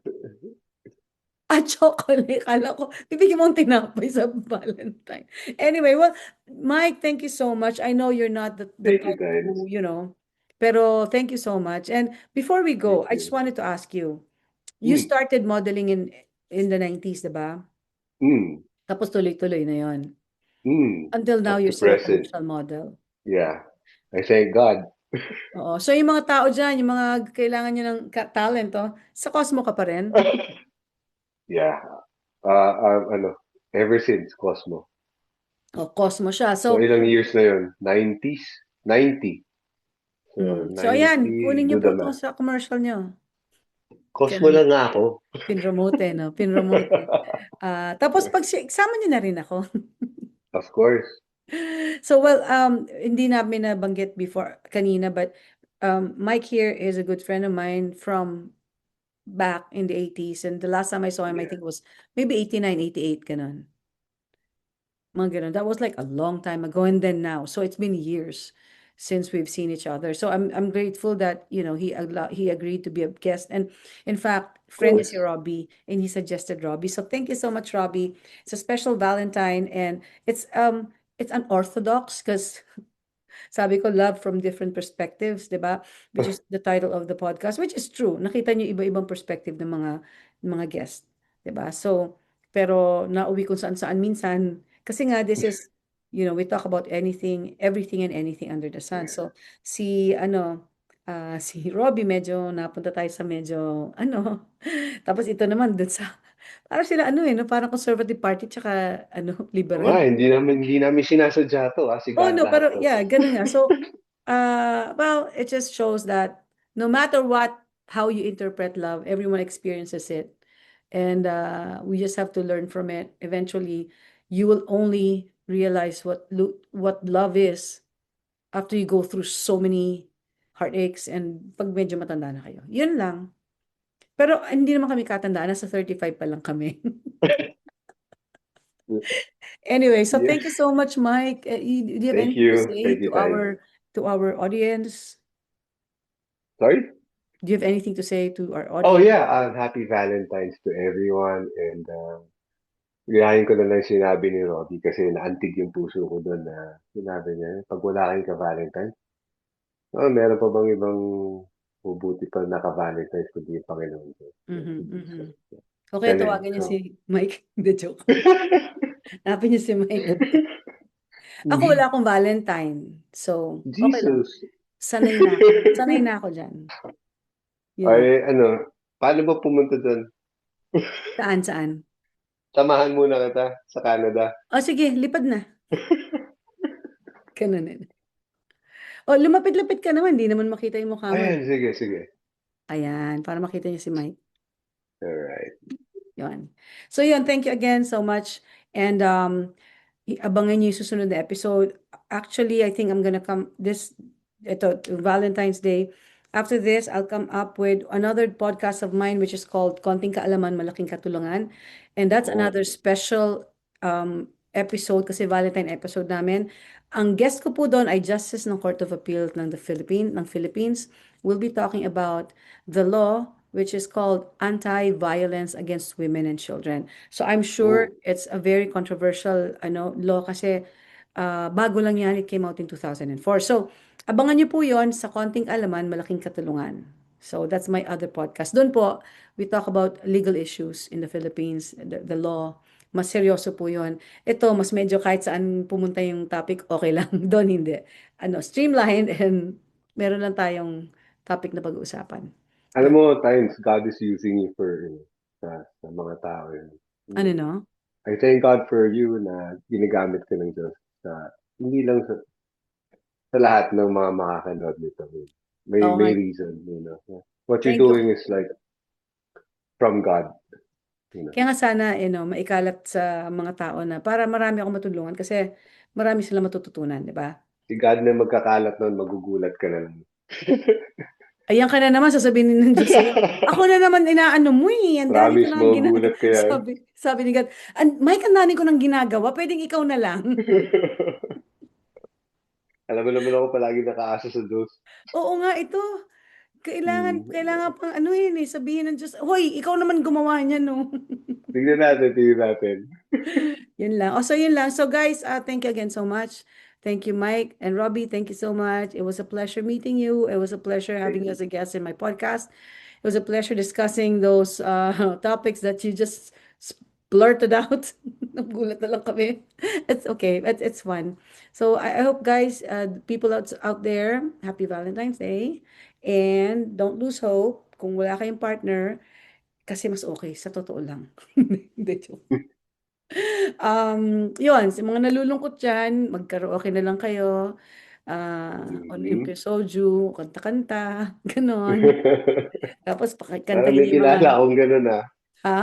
At chocolate. Kala ko, bibigyan mo ang tinapay sa Valentine. Anyway, well, Mike, thank you so much. I know you're not the Thank you, type guys. who, pero thank you so much. And before we go, Thank I just you. wanted to ask you, you Mm. started modeling in the 90s, diba? Mm. Tapos tuloy-tuloy na yon. Mm. Until now, Up you're to still a present. commercial model. Yeah. I thank God. Oo. So, yung mga tao dyan, yung mga kailangan nyo ng talent, sa Cosmo ka pa rin? Yeah. Ano, ever since Cosmo. O, Cosmo siya. So, So, ilang years na yun? 90s? 90. So, so ayan, 90, kunin do niyo the po to math. sa commercial nyo. Cosmo Kailan lang nga ako. pinromote, no? Pinromote. Tapos pag sama niyo na rin ako. Of course. So well, hindi namin nabanggit before kanina, but Mike here is a good friend of mine from back in the 80s, and the last time I saw him, I Yeah. think was maybe 89, 88, ganun. Mga ganun. That was like a long time ago, and then now. So it's been years since we've seen each other. So I'm grateful that, he agreed to be a guest. And in fact, Of friend niya si course. Robbie, and he suggested Robbie. So thank you so much, Robbie. It's a special Valentine, and it's unorthodox because sabi ko, love from different perspectives, 'di ba? Which is the title of the podcast, which is true. Nakita niyo iba-ibang perspective ng mga guest, 'di ba? So, pero nauwi kung saan-saan minsan kasi nga this is, we talk about anything, everything and anything under the sun. Yeah. So, si Robbie medyo napunta tayo sa medyo tapos ito naman dun sa parang sila no, parang conservative party tsaka Oo nga, liberal. hindi namin sinasadya to, Oh sigahan no, lahat pero to. yeah, ganun nga. So, well, it just shows that no matter how you interpret love, everyone experiences it. And we just have to learn from it. Eventually, you will only realize what love is after you go through so many heartaches and pag medyo matanda na kayo. Yun lang. Pero hindi naman kami katandaan, nasa 35 pa lang kami. Anyway, so Yes. thank you so much, Mike. Do you have Thank anything to you. say Thank you, to Tay. our audience? Sorry? Do you have anything to say to our Oh audience? yeah, happy Valentine's to everyone, and gayahin ko na lang sinabi ni Robbie kasi naantig yung puso ko doon na sinabi niya, pag wala kayong ka-Valentine, meron pa bang ibang mabuti pa na ka-Valentine's kundi yung Panginoon ko, Mhm, si mhm. Jesus. Okay, Galing. tawagan niyo si So, Mike. The joke. Hanapin niyo si Mike. Ako wala hindi. akong Valentine. So, okay lang. Jesus. Sanay na ako. Sanay na ako dyan. Ay, Yun. paano ba pumunta doon? Saan, saan? Samahan muna kita sa Canada. O sige, lipad na. Ganun eh. O, lumapit-lapit ka naman. Hindi naman makita yung mukha mo eh. Ayan, sige, sige. Ayan, para makita niyo si Mike. Alright. Yun. So yun, thank you again so much. And abangan niyo yung susunod na episode. Actually, I think I'm gonna come ito, Valentine's Day. After this, I'll come up with another podcast of mine, which is called Konting Kaalaman, Malaking Katulungan. And that's Oh, another special episode kasi Valentine episode namin. Ang guest ko po doon ay Justice ng Court of Appeal ng Philippines. We'll be talking about the law which is called Anti-Violence Against Women and Children. So I'm sure oh. it's a very controversial law kasi bago lang yan, it came out in 2004. So abangan niyo po yon sa Konting Alaman, Malaking Katulungan. So that's my other podcast. Doon po, we talk about legal issues in the Philippines, the law. Mas seryoso po yon. Ito, mas medyo kahit saan pumunta yung topic, okay lang. Doon hindi. Streamlined and meron lang tayong topic na pag-uusapan. Alam Yun. mo, times God is using you for, sa mga tao yun. Ano no? I thank God for you na ginagamit ka ng Diyos sa, hindi lang sa lahat ng mga makakanood nito. Oo nga. May reason, What you're Thank you. doing is like from God. Kaya nga sana, maikalat sa mga tao na para marami akong matulungan kasi marami silang matututunan, di ba? Si God na magkakalat nun, magugulat ka na lang. Ayan ka na naman, sasabihin ng Diyos sa'yo. Ako na naman inaano mo eh. Ang dami ko Promise, nang ginagawa. magugulat ka yan. Sabi ni God, Mike, ang dami ko nang ginagawa. Pwedeng ikaw na lang. Alam mo naman ako palagi nakaasa sa Diyos. Oo nga, ito. Hmm. Kailangan pang sabihin ng Diyos, Hoy, ikaw naman gumawa niya, no? Tignan natin. Yun lang. So yun lang. So guys, thank you again so much. Thank you, Mike and Robbie. Thank you so much. It was a pleasure meeting you. It was a pleasure Thank having you you. as a guest in my podcast. It was a pleasure discussing those topics that you just blurted out. Nagulat na lang kami. It's okay. It's fun. So I hope guys, people out there, happy Valentine's Day. And don't lose hope. Kung wala kayong partner, kasi mas okay, sa totoo lang. Hindi, joke. Yun, sa mga nalulungkot dyan, magkaraoke na lang kayo. Inom Mhm. kayo soju, kanta-kanta, ganon. Tapos Parang pakikantahin may niyo yung mga, kilala akong gano'n, ha?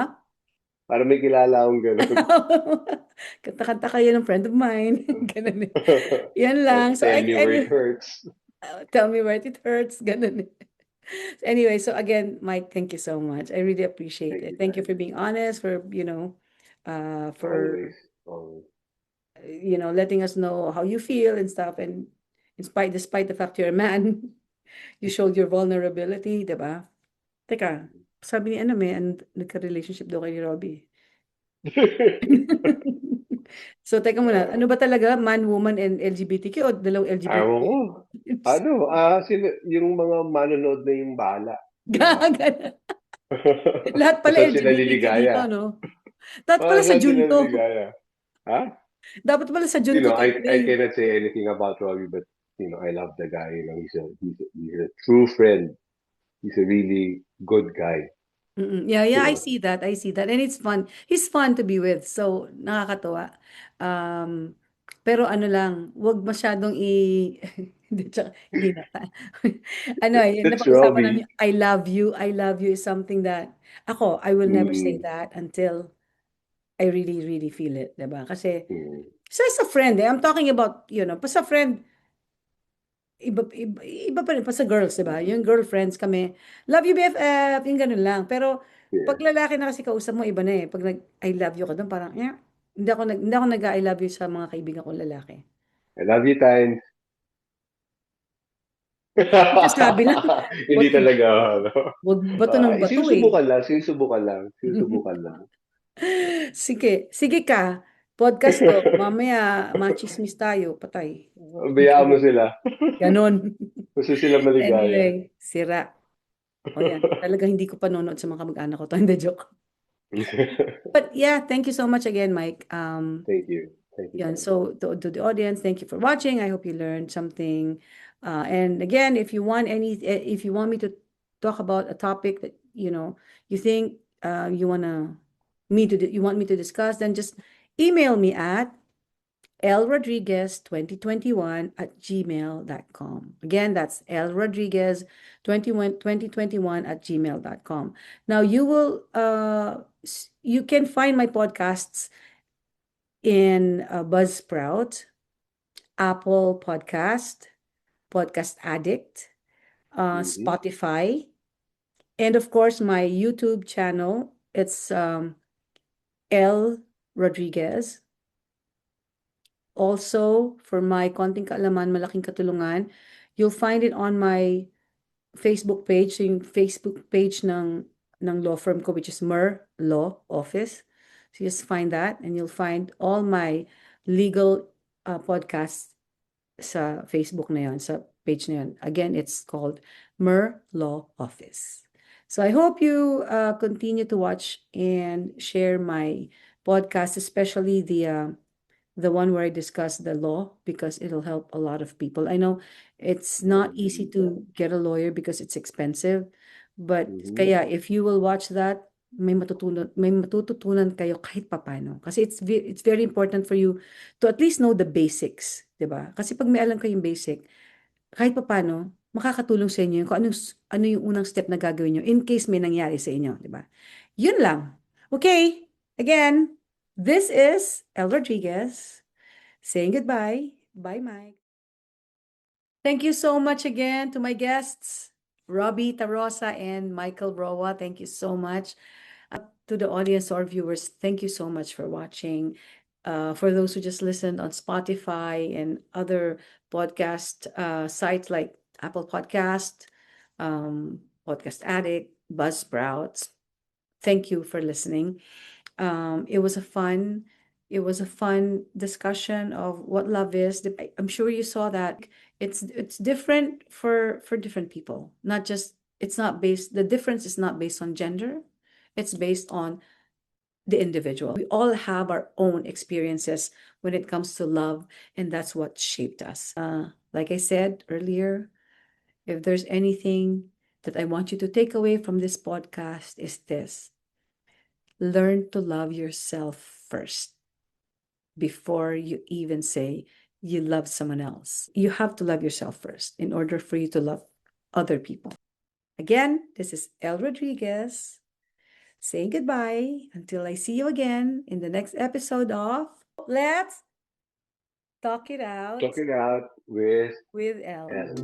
Parang may kilala akong gano'n. Kanta-kanta kayo ng friend of mine. Ganun eh. Yan Like, lang. So, tell me where it hurts. tell me where it hurts. Ganun eh. Anyway, so again, Mike, thank you so much. I really appreciate Thank it. you, Thank you guys. for being honest, for Always, always. letting us know how you feel and stuff. And despite the fact you're a man, you showed your vulnerability, diba? Teka, sabi ni may nagka-relationship daw kay Robbie. So, teka muna, ano ba talaga? Man, woman, and LGBTQ o dalawang Ewan LGBTQ? ko. Yung mga manonood na yung bala, di ba? Gaga. Lahat Kung pala saan sila LGBTQ dito, liligaya. no? Dapat pala sa Saan sila Junto. liligaya. Ha? Dapat pala sa Junto to I play. cannot say anything about Robbie, but, I love the guy. He's a true friend. He's a really good guy. Yeah, You yeah, I know. see that. I see that. And it's fun. He's fun to be with. So, nakakatuwa. Um, pero ano lang, wag masyadong hindi, hindi na. Yun, That's napag-usapan namin, Robbie. I love you is something that, I will never say Mm, that until I really, really feel it, diba? Kasi, mm, as a friend, I'm talking about, pa sa friend, iba pa rin pa sa girls, diba? Yung girlfriends kami, love you BFF, yung ganun lang. Pero pag yeah. lalaki na kasi kausap mo, iba na eh. Pag I love you ka doon, parang, hindi ako nag-I love you sa mga kaibigan kong lalaki. I love you, Time. Sabi lang, Hindi wag, talaga, ano. wag bato ng bato eh. Sinusubukan lang. Sige, sige ka. Podcast to. Mamaya, machismis tayo. Patay. Bayaan mo sila. Ganon. Gusto sila maligaya. Anyway, sira. O yan. Talagang hindi ko panonood sa mga kamag-anak ko to. Hindi, joke. But yeah, thank you so much again, Mike. Thank you. Thank you, Yeah, Time. so to the audience, thank you for watching. I hope you learned something. And again, if you want me to talk about a topic that you think you want me to discuss, then just email me at lrodriguez2021@gmail.com. Again, that's lrodriguez2021@gmail.com. Now you can find my podcasts in Buzzsprout, Apple Podcast, Podcast Addict, Spotify, and of course my YouTube channel. It's L Rodriguez. Also, for my konting kaalaman, malaking katulungan, you'll find it on my Facebook page, so yung Facebook page ng law firm ko, which is Mer Law Office. So just find that and you'll find all my legal podcasts sa Facebook na yun, sa page na yun. Again, it's called Mer Law Office. So I hope you continue to watch and share my podcast, especially the one where I discuss the law, because it'll help a lot of people. I know it's not easy to get a lawyer because it's expensive, but kaya if you will watch that, may matututunan kayo kahit papano. Kasi it's very important for you to at least know the basics, 'di ba? Kasi pag may alam kayong basic, kahit papano, makakatulong sa inyo yun kung ano yung unang step na gagawin nyo in case may nangyari sa inyo, 'di ba? Yun lang. Okay, again, this is El Rodriguez saying goodbye. Bye, Mike. Thank you so much again to my guests, Robbie Tarosa and Michael Roa. Thank you so much. To the audience or viewers, thank you so much for watching. For those who just listened on Spotify and other podcast sites like Apple Podcast, Podcast Addict, Buzzsprout, thank you for listening. It was a fun discussion of what love is. I'm sure you saw that it's different for different people. Not just it's not based the difference is not based on gender. It's based on the individual. We all have our own experiences when it comes to love, and that's what shaped us. Like I said earlier, if there's anything that I want you to take away from this podcast, is this: learn to love yourself first before you even say you love someone else. You have to love yourself first in order for you to love other people. Again, this is El Rodriguez saying goodbye until I see you again in the next episode of Let's Talk It Out Talk it out with El. El.